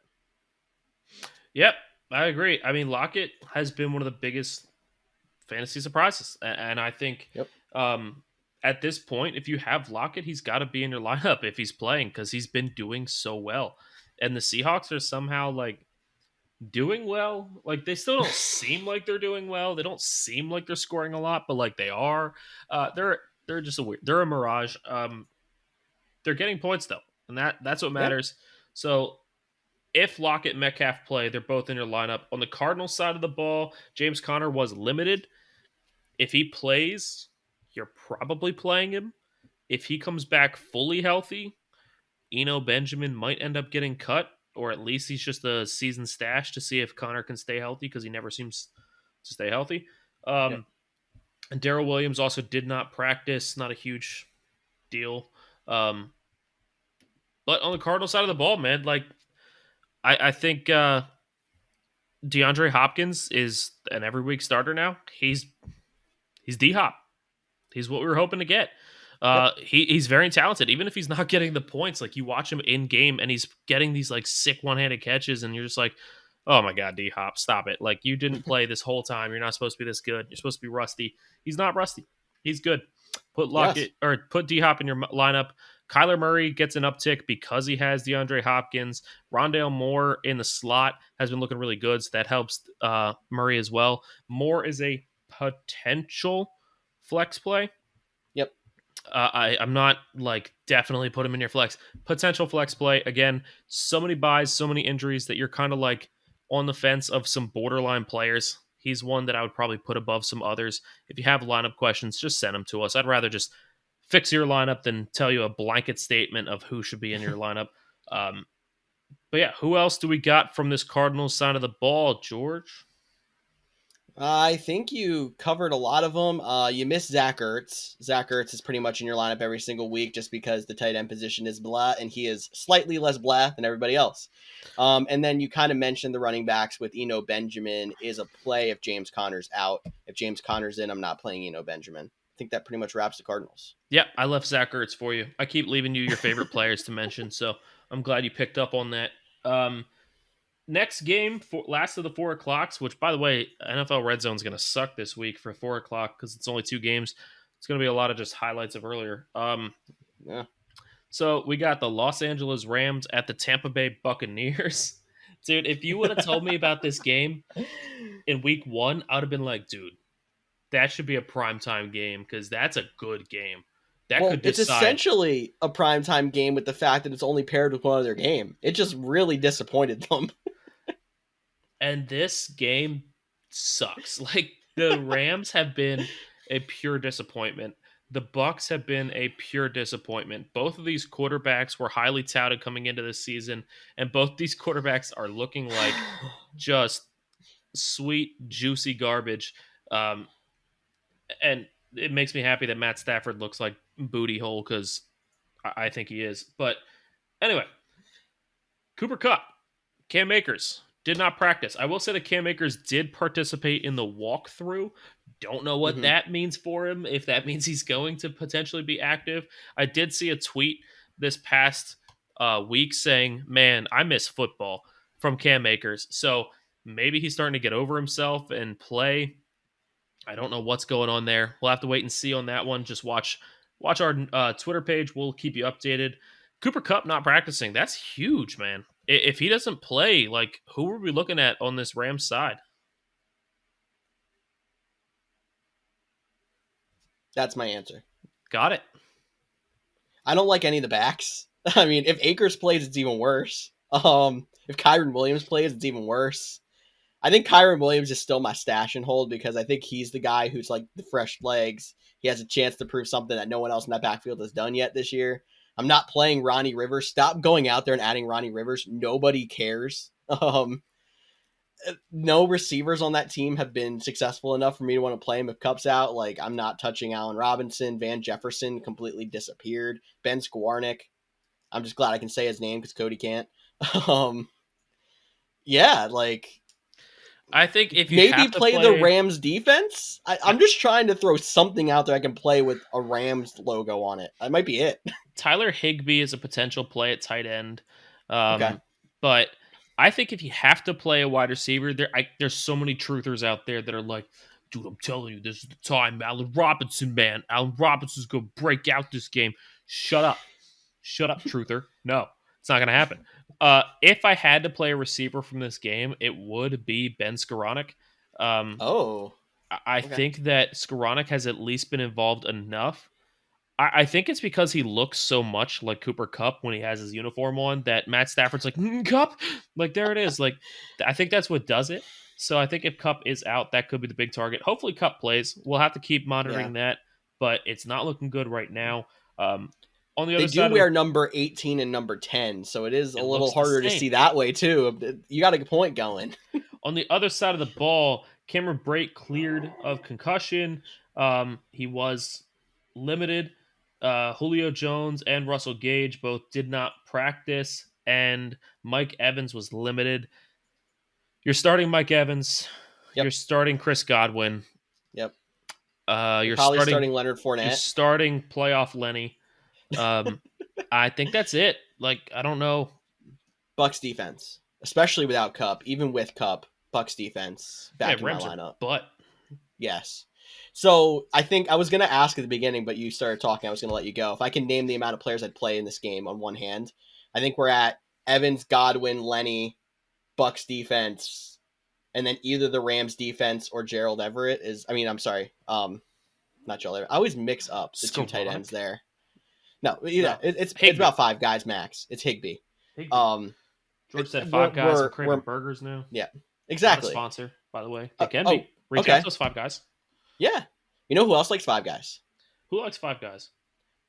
Yep, I agree. I mean, Lockett has been one of the biggest fantasy surprises, and I think at this point, if you have Lockett, he's got to be in your lineup if he's playing because he's been doing so well. And the Seahawks are somehow like doing well. Like they still don't seem like they're doing well. They don't seem like they're scoring a lot, but like they are. They're just they're a mirage. They're getting points though, and that's what matters. Yep. So if Lockett and Metcalf play, they're both in your lineup. On the Cardinals side of the ball, James Conner was limited. If he plays, you're probably playing him. If he comes back fully healthy, Eno Benjamin might end up getting cut, or at least he's just a season stash to see if Connor can stay healthy because he never seems to stay healthy. And Darrell Williams also did not practice, not a huge deal. But on the Cardinal side of the ball, man, like I think DeAndre Hopkins is an every week starter now. He's D-Hop. He's what we were hoping to get. He's very talented. Even if he's not getting the points, like you watch him in game and he's getting these like sick one-handed catches and you're just like, oh my God, D-Hop, stop it. Like you didn't play this whole time. You're not supposed to be this good. You're supposed to be rusty. He's not rusty. He's good. Put Lockett or put D-Hop in your lineup. Kyler Murray gets an uptick because he has DeAndre Hopkins. Rondale Moore in the slot has been looking really good, so that helps Murray as well. Moore is a potential flex play. Yep. I'm not like definitely put him in your flex. Potential flex play. Again, so many buys, so many injuries that you're kind of like on the fence of some borderline players. He's one that I would probably put above some others. If you have lineup questions, just send them to us. I'd rather just fix your lineup than tell you a blanket statement of who should be in your lineup. But yeah, who else do we got from this Cardinals side of the ball, George? I think you covered a lot of them. You missed Zach Ertz. Zach Ertz is pretty much in your lineup every single week just because the tight end position is blah, and he is slightly less blah than everybody else. And then you kind of mentioned the running backs with Eno Benjamin is a play if James Conner's out. If James Conner's in, I'm not playing Eno Benjamin. I think that pretty much wraps the Cardinals. Yeah, I left Zach Ertz for you. I keep leaving you your favorite players to mention, so I'm glad you picked up on that. Next game, last of the 4 o'clocks, which, by the way, NFL Red Zone is going to suck this week for 4 o'clock because it's only 2 games. It's going to be a lot of just highlights of earlier. Yeah. So we got the Los Angeles Rams at the Tampa Bay Buccaneers. Dude, if you would have told me about this game in week 1, I would have been like, dude, that should be a primetime game because that's a good game. That could decide. It's essentially a primetime game with the fact that it's only paired with one other game. It just really disappointed them. And this game sucks. Like the Rams have been a pure disappointment. The Bucks have been a pure disappointment. Both of these quarterbacks were highly touted coming into this season, and both these quarterbacks are looking like just sweet, juicy garbage. Um, and it makes me happy that Matt Stafford looks like booty hole because I think he is. But anyway, Cooper Kupp, Cam Akers did not practice. I will say that Cam Akers did participate in the walkthrough. Don't know what Hmm. that means for him, if that means he's going to potentially be active. I did see a tweet this past week saying, man, I miss football from Cam Akers. So maybe he's starting to get over himself and play. I don't know what's going on there. We'll have to wait and see on that one. Just watch our Twitter page. We'll keep you updated. Cooper Kupp not practicing. That's huge, man. If he doesn't play, like who are we looking at on this Rams side? That's my answer. Got it. I don't like any of the backs. I mean, if Akers plays, it's even worse. If Kyron Williams plays, it's even worse. I think Kyron Williams is still my stash and hold because I think he's the guy who's like the fresh legs. He has a chance to prove something that no one else in that backfield has done yet this year. I'm not playing Ronnie Rivers. Stop going out there and adding Ronnie Rivers. Nobody cares. No receivers on that team have been successful enough for me to want to play him if Cup's out. Like, I'm not touching Allen Robinson. Van Jefferson completely disappeared. Ben Skwarnick. I'm just glad I can say his name because Cody can't. Um, yeah, like I think if you maybe have to play the play Rams defense. I'm just trying to throw something out there I can play with a Rams logo on it. That might be it. Tyler Higbee is a potential play at tight end. Okay. But I think if you have to play a wide receiver, there's so many truthers out there that are like, dude, I'm telling you, this is the time. Allen Robinson, man. Allen Robinson's going to break out this game. Shut up. Shut up, truther. No, it's not going to happen. If I had to play a receiver from this game, it would be Ben Skowronek. Um, Oh. I Okay. think that Skowronek has at least been involved enough. I think it's because he looks so much like Cooper Kupp when he has his uniform on that Matt Stafford's like, Kupp? Like, there it is. Like, I think that's what does it. So I think if Kupp is out, that could be the big target. Hopefully Kupp plays. We'll have to keep Yeah. monitoring that, but it's not looking good right now. On the They other do side of wear number 18 and number 10, so it is a it little looks the harder to same. see that way too. You got a point going. On the other side of the ball, Cameron Brate cleared of concussion. He was limited. Julio Jones and Russell Gage both did not practice, and Mike Evans was limited. You're starting Mike Evans. You're Yep. starting Chris Godwin. Yep. Uh, You're you're probably starting. starting Leonard You're Fournette. starting playoff Lenny. Um, I think that's it. Like I don't know. Bucks defense, especially without Cup, even with Cup, Bucks defense Yeah, back in my Rams are lineup. butt. Yes. So I think I was going to ask at the beginning, but you started talking. I was going to let you go. If I can name the amount of players I'd play in this game on one hand, I think we're at Evans, Godwin, Lenny, Bucks defense, and then either the Rams defense or Gerald Everett is. I mean, I'm sorry, not Gerald Everett. I always mix up the two tight ends Skowronek. there. No, yeah, No, it's Higbee. about five guys max. It's Higbee. Higbee. Um, George said we're five guys. I'm we're craving we're burgers now. yeah, Not a exactly. sponsor, by the way. They can Oh, be. Reach out okay, to us, five guys. yeah. You know who else likes five guys? Who likes five guys?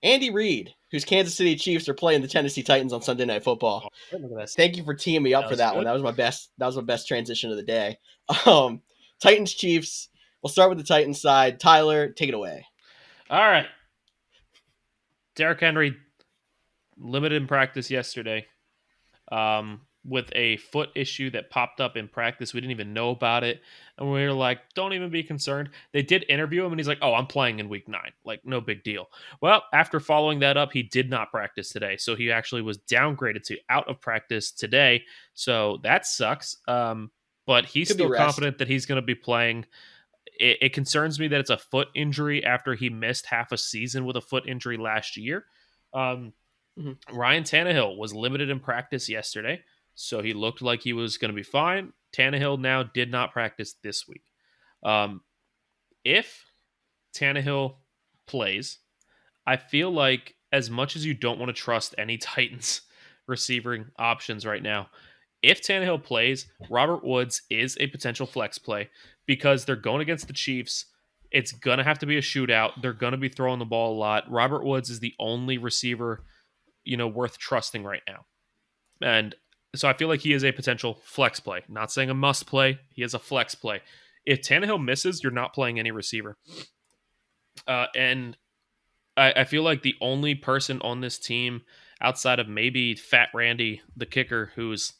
Andy Reid, whose Kansas City Chiefs are playing the Tennessee Titans on Sunday Night Football. Oh, look at that. Thank you for teeing me up That for was that one. good. That was my best. That was my best transition of the day. Um, Titans Chiefs. We'll start with the Titans side. Tyler, take it away. All right. Derrick Henry limited in practice yesterday with a foot issue that popped up in practice. We didn't even know about it. And we were like, don't even be concerned. They did interview him, and he's like, oh, I'm playing in week 9. Like, no big deal. Well, after following that up, he did not practice today. So he actually was downgraded to out of practice today. So that sucks. But he's Could be still rest. confident that he's going to be playing. It concerns me that it's a foot injury after he missed half a season with a foot injury last year. Um, Ryan Tannehill was limited in practice yesterday, so he looked like he was going to be fine. Tannehill now did not practice this week. If Tannehill plays, I feel like as much as you don't want to trust any Titans receiving options right now, if Tannehill plays, Robert Woods is a potential flex play because they're going against the Chiefs. It's going to have to be a shootout. They're going to be throwing the ball a lot. Robert Woods is the only receiver, worth trusting right now. And so I feel like he is a potential flex play. Not saying a must play. He is a flex play. If Tannehill misses, you're not playing any receiver. And I feel like the only person on this team outside of maybe Fat Randy, the kicker, who's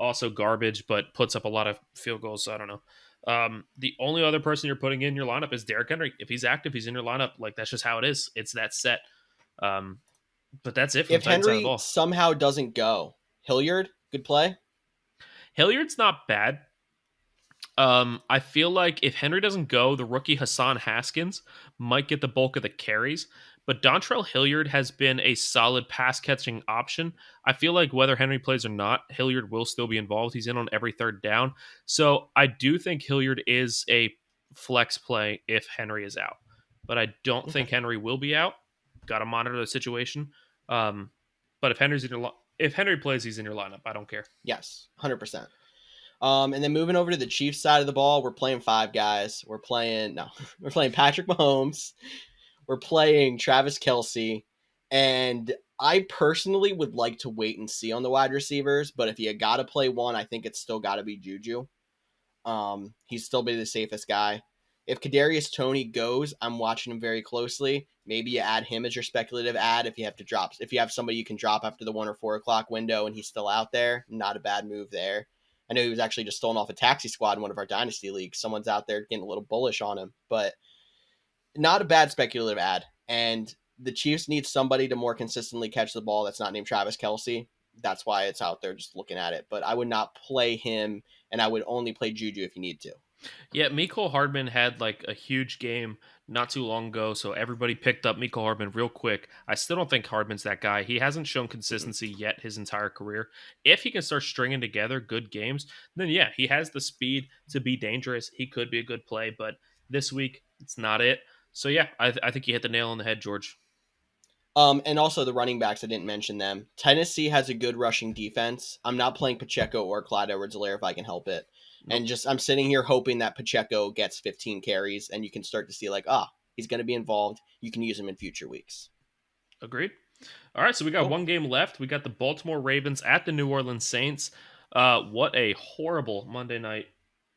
also garbage but puts up a lot of field goals. So I don't know. The only other person you're putting in your lineup is Derrick Henry. If he's active, he's in your lineup. Like, that's just how it is. It's that set. Um, but that's it from If the Titans side of the Henry ball. somehow doesn't go, Hilliard, good play. Hilliard's not bad. I feel like if Henry doesn't go, the rookie Hassan Haskins might get the bulk of the carries. But Dontrell Hilliard has been a solid pass catching option. I feel like whether Henry plays or not, Hilliard will still be involved. He's in on every third down. So I do think Hilliard is a flex play if Henry is out. But I don't think Okay. Henry will be out. Got to monitor the situation. But if Henry plays, he's in your lineup. I don't care. Yes, 100%. And then moving over to the Chiefs side of the ball, we're playing five guys. We're playing Patrick Mahomes. We're playing Travis Kelce. And I personally would like to wait and see on the wide receivers, but if you got to play one, I think it's still got to be Juju. He's still be the safest guy. If Kadarius Toney goes, I'm watching him very closely. Maybe you add him as your speculative ad if you have somebody you can drop after the 1 or 4 o'clock window and he's still out there. Not a bad move there. I know he was actually just stolen off a taxi squad in one of our dynasty leagues. Someone's out there getting a little bullish on him, but not a bad speculative ad. And the Chiefs need somebody to more consistently catch the ball that's not named Travis Kelce. That's why it's out there just looking at it. But I would not play him, and I would only play Juju if you need to. Yeah, Mecole Hardman had like a huge game not too long ago, so everybody picked up Mecole Hardman real quick. I still don't think Hardman's that guy. He hasn't shown consistency yet his entire career. If he can start stringing together good games, then yeah, he has the speed to be dangerous. He could be a good play, but this week it's not it. So yeah, I think you hit the nail on the head, George. And also the running backs, I didn't mention them. Tennessee has a good rushing defense. I'm not playing Pacheco or Clyde Edwards-Helaire if I can help it. Nope. And I'm sitting here hoping that Pacheco gets 15 carries and you can start to see like, he's going to be involved. You can use him in future weeks. Agreed. All right, so we got Cool. one game left. We got the Baltimore Ravens at the New Orleans Saints. What a horrible Monday night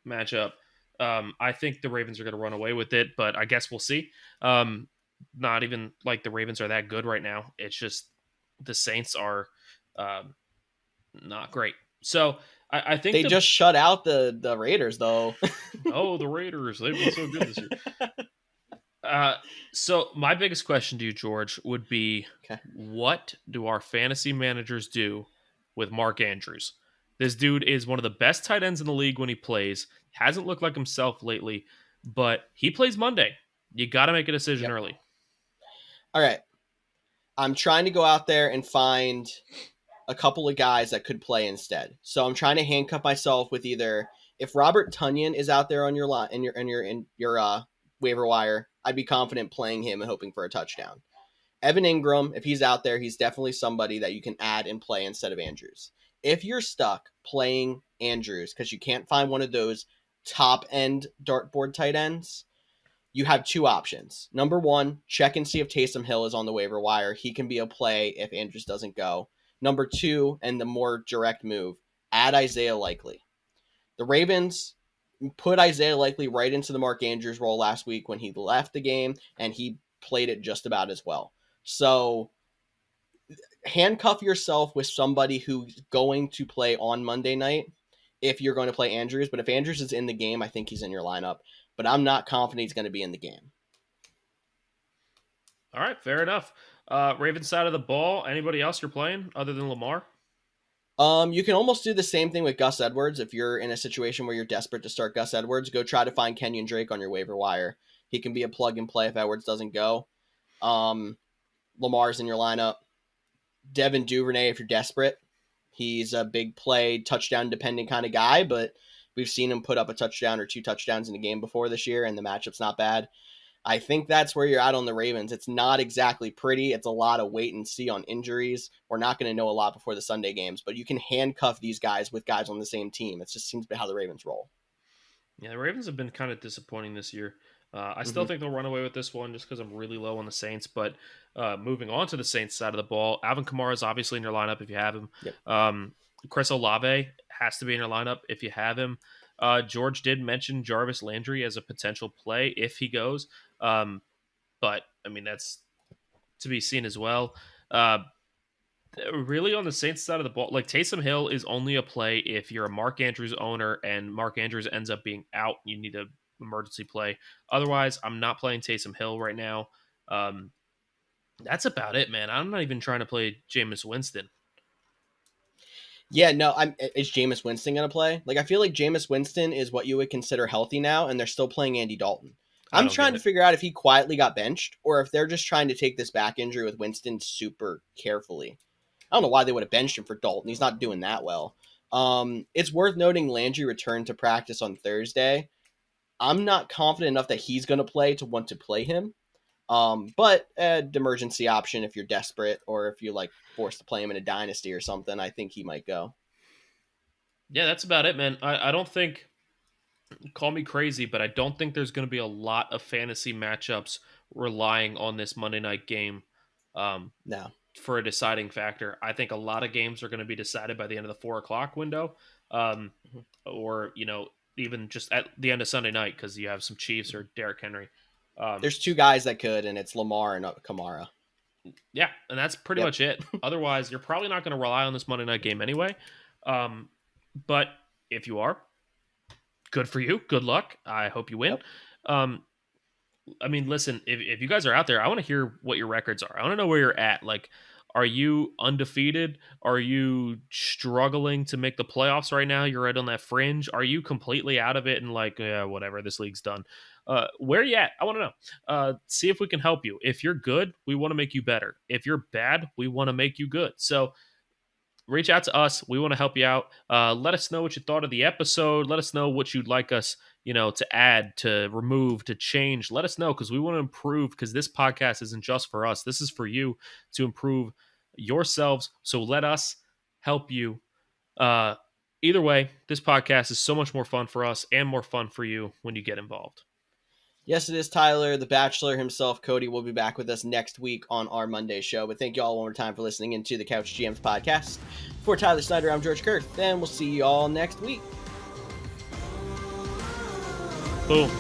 matchup. I think the Ravens are going to run away with it, but I guess we'll see. Not even like the Ravens are that good right now. It's just the Saints are not great. So I think They just shut out the Raiders, though. oh, the Raiders. They've been so good this year. So my biggest question to you, George, would be, Okay. what do our fantasy managers do with Mark Andrews? This dude is one of the best tight ends in the league when he plays. Hasn't looked like himself lately, but he plays Monday. You got to make a decision early. All right. I'm trying to go out there and find a couple of guys that could play instead. So I'm trying to handcuff myself with either if Robert Tonyan is out there on your line in your waiver wire, I'd be confident playing him and hoping for a touchdown. Evan Ingram, if he's out there, he's definitely somebody that you can add and play instead of Andrews. If you're stuck playing Andrews because you can't find one of those top end dartboard tight ends, you have two options. Number one, check and see if Taysom Hill is on the waiver wire. He can be a play if Andrews doesn't go. Number two, and the more direct move, add Isaiah Likely. The Ravens put Isaiah Likely right into the Mark Andrews role last week when he left the game, and he played it just about as well. So handcuff yourself with somebody who's going to play on Monday night if you're going to play Andrews. But if Andrews is in the game, I think he's in your lineup. But I'm not confident he's going to be in the game. All right, fair enough. Ravens side of the ball. Anybody else you're playing other than Lamar? You can almost do the same thing with Gus Edwards. If you're in a situation where you're desperate to start Gus Edwards, go try to find Kenyon Drake on your waiver wire. He can be a plug and play if Edwards doesn't go. Lamar's in your lineup. Devin Duvernay, if you're desperate. He's a big play, touchdown dependent kind of guy, but we've seen him put up a touchdown or 2 touchdowns in a game before this year, and the matchup's not bad. I think that's where you're at on the Ravens. It's not exactly pretty. It's a lot of wait and see on injuries. We're not going to know a lot before the Sunday games, but you can handcuff these guys with guys on the same team. It just seems to be how the Ravens roll. Yeah, the Ravens have been kind of disappointing this year. I still Hmm. think they'll run away with this one just because I'm really low on the Saints. But moving on to the Saints side of the ball, Alvin Kamara is obviously in your lineup if you have him. Yep. Chris Olave has to be in your lineup if you have him. George did mention Jarvis Landry as a potential play if he goes. But I mean, that's to be seen as well. Uh, really, on the Saints side of the ball, like Taysom Hill is only a play if you're a Mark Andrews owner and Mark Andrews ends up being out. You need a emergency play. Otherwise, I'm not playing Taysom Hill right now. Um, that's about it, man. I'm not even trying to play Jameis Winston. Yeah, no, is Jameis Winston going to play? Like, I feel like Jameis Winston is what you would consider healthy now, and they're still playing Andy Dalton. I I'm don't get trying to it. figure out if he quietly got benched or if they're just trying to take this back injury with Winston super carefully. I don't know why they would have benched him for Dalton. He's not doing that well. It's worth noting Landry returned to practice on Thursday. I'm not confident enough that he's going to play to want to play him. But an emergency option if you're desperate or if you're like forced to play him in a dynasty or something, I think he might go. Yeah, that's about it, man. I don't think, call me crazy, but I don't think there's going to be a lot of fantasy matchups relying on this Monday night game. No. For a deciding factor. I think a lot of games are going to be decided by the end of the 4 o'clock window, Mhm. or even just at the end of Sunday night because you have some Chiefs or Derrick Henry. There's two guys that could, and it's Lamar and Kamara. Yeah, and that's pretty Yep. much it. Otherwise, you're probably not going to rely on this Monday night game anyway. Um, but if you are, good for you. Good luck. I hope you win. Yep. Um, I mean, listen, if you guys are out there, I want to hear what your records are. I want to know where you're at. Like, are you undefeated? Are you struggling to make the playoffs right now? You're right on that fringe. Are you completely out of it and like, yeah, whatever, this league's done? Where are you at? I want to know. See if we can help you. If you're good, we want to make you better. If you're bad, we want to make you good. So reach out to us. We want to help you out. Let us know what you thought of the episode. Let us know what you'd like us, to add, to remove, to change. Let us know because we want to improve because this podcast isn't just for us. This is for you to improve yourselves. So let us help you. Uh, Either way, this podcast is so much more fun for us and more fun for you when you get involved. Yes, it is Tyler, the Bachelor himself. Cody will be back with us next week on our Monday show. But thank you all one more time for listening into the Couch GMs podcast. For Tyler Snyder, I'm George Kerth, and we'll see you all next week. Boom.